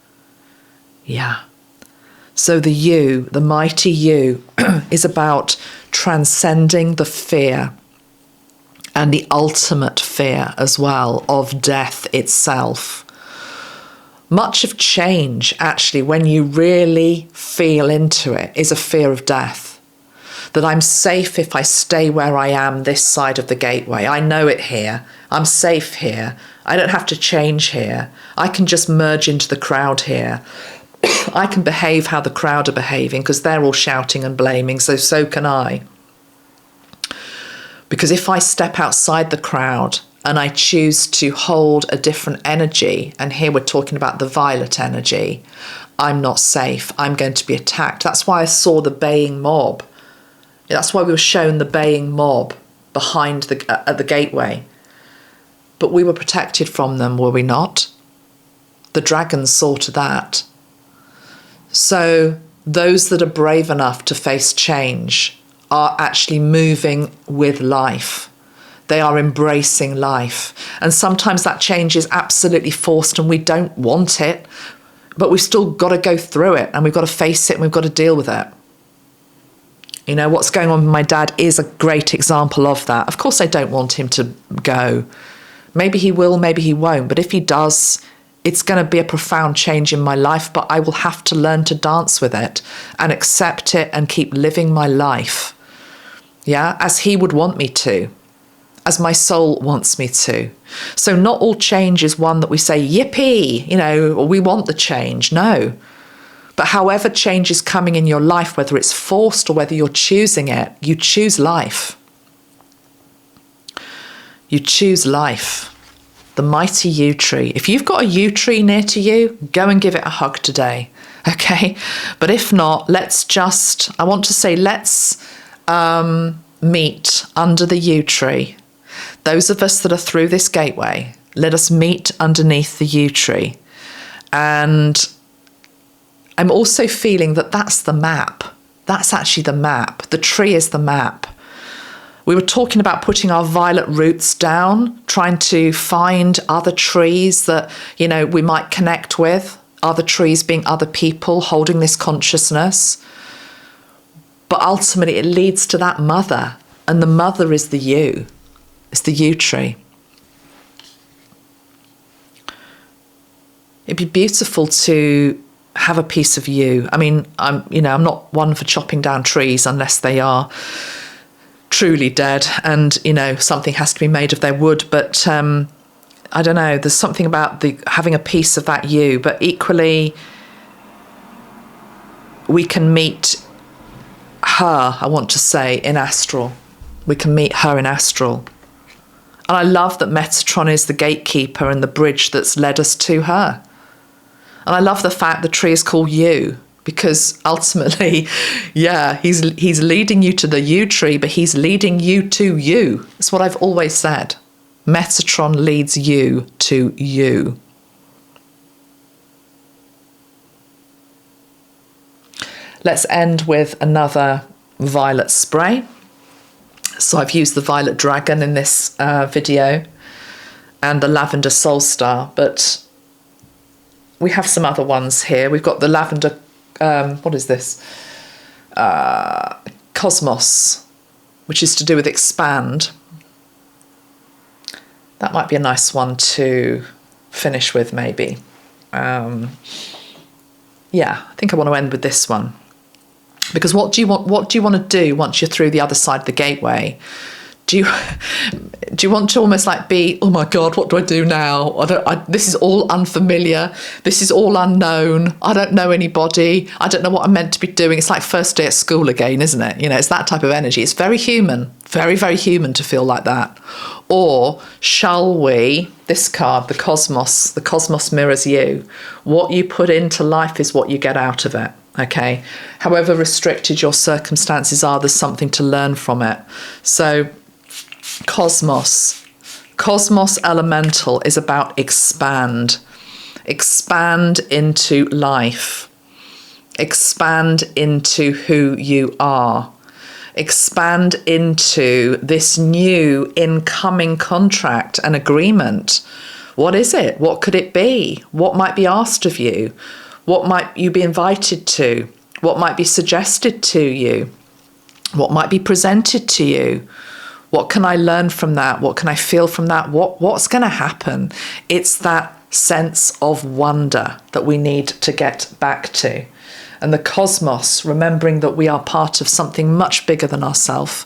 So the yew, the mighty yew, is about transcending the fear and the ultimate fear as well of death itself. Much of change, actually, when you really feel into it, is a fear of death. That I'm safe if I stay where I am this side of the gateway. I know it here. I'm safe here. I don't have to change here. I can just merge into the crowd here. I can behave how the crowd are behaving because they're all shouting and blaming, so can I. Because if I step outside the crowd and I choose to hold a different energy, and here we're talking about the violet energy, I'm not safe. I'm going to be attacked. That's why I saw the baying mob. That's why we were shown the baying mob behind at the gateway. But we were protected from them, were we not? The dragons saw to that. So those that are brave enough to face change are actually moving with life. They are embracing life. And sometimes that change is absolutely forced and we don't want it, but we've still got to go through it and we've got to face it and we've got to deal with it. You know, what's going on with my dad is a great example of that. Of course, I don't want him to go. Maybe he will, maybe he won't. But if he does, it's going to be a profound change in my life, but I will have to learn to dance with it and accept it and keep living my life. As he would want me to, as my soul wants me to. So not all change is one that we say, yippee, we want the change. No. But however change is coming in your life, whether it's forced or whether you're choosing it, you choose life. You choose life. The mighty yew tree. If you've got a yew tree near to you, go and give it a hug today. Okay? But if not, let's meet under the yew tree. Those of us that are through this gateway, let us meet underneath the yew tree. And I'm also feeling that that's the map. That's actually the map. The tree is the map. We were talking about putting our violet roots down, trying to find other trees that, you know, we might connect with, other trees being other people holding this consciousness. But ultimately it leads to that mother, and the mother is the yew. It's the yew tree. It'd be beautiful to have a piece of yew. I mean, I'm not one for chopping down trees unless they are truly dead and, you know, something has to be made of their wood. But I don't know, there's something about having a piece of that yew. But equally, we can meet her, I want to say, in astral. We can meet her in astral. And I love that Metatron is the gatekeeper and the bridge that's led us to her. And I love the fact the tree is called Yew, because ultimately, yeah, he's leading you to the Yew Tree, but he's leading you to you. That's what I've always said. Metatron leads you to you. Let's end with another violet spray. So I've used the Violet Dragon in this video and the Lavender Soul Star, but we have some other ones here. We've got the Lavender, what is this? Cosmos, which is to do with expand. That might be a nice one to finish with, maybe. Yeah, I think I want to end with this one. Because what do you want to do once you're through the other side of the gateway? Do you want to almost like be, oh my God, what do I do now? This is all unfamiliar. This is all unknown. I don't know anybody. I don't know what I'm meant to be doing. It's like first day at school again, isn't it? You know, it's that type of energy. It's very human, very, very human to feel like that. Or shall we, this card, the cosmos mirrors you. What you put into life is what you get out of it. Okay. However restricted your circumstances are, there's something to learn from it. So Cosmos elemental is about expand into life, expand into who you are, expand into this new incoming contract and agreement. What is it? What could it be? What might be asked of you? What might you be invited to? What might be suggested to you? What might be presented to you? What can I learn from that? What can I feel from that? What's going to happen? It's that sense of wonder that we need to get back to. And the cosmos, remembering that we are part of something much bigger than ourselves,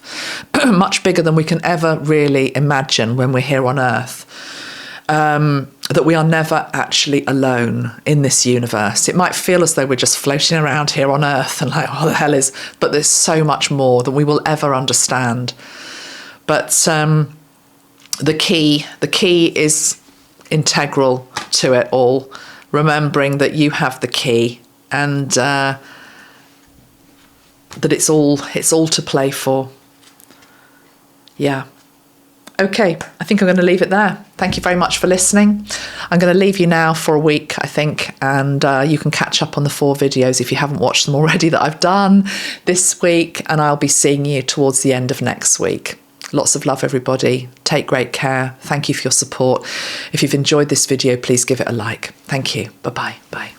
much bigger than we can ever really imagine when we're here on Earth. That we are never actually alone in this universe. It might feel as though we're just floating around here on Earth and like, what the hell is, but there's so much more than we will ever understand. But the key is integral to it all, remembering that you have the key and that it's all to play for. Yeah. Okay, I think I'm going to leave it there. Thank you very much for listening. I'm going to leave you now for a week, I think, and you can catch up on the 4 videos if you haven't watched them already that I've done this week, and I'll be seeing you towards the end of next week. Lots of love, everybody. Take great care. Thank you for your support. If you've enjoyed this video, please give it a like. Thank you. Bye-bye. Bye.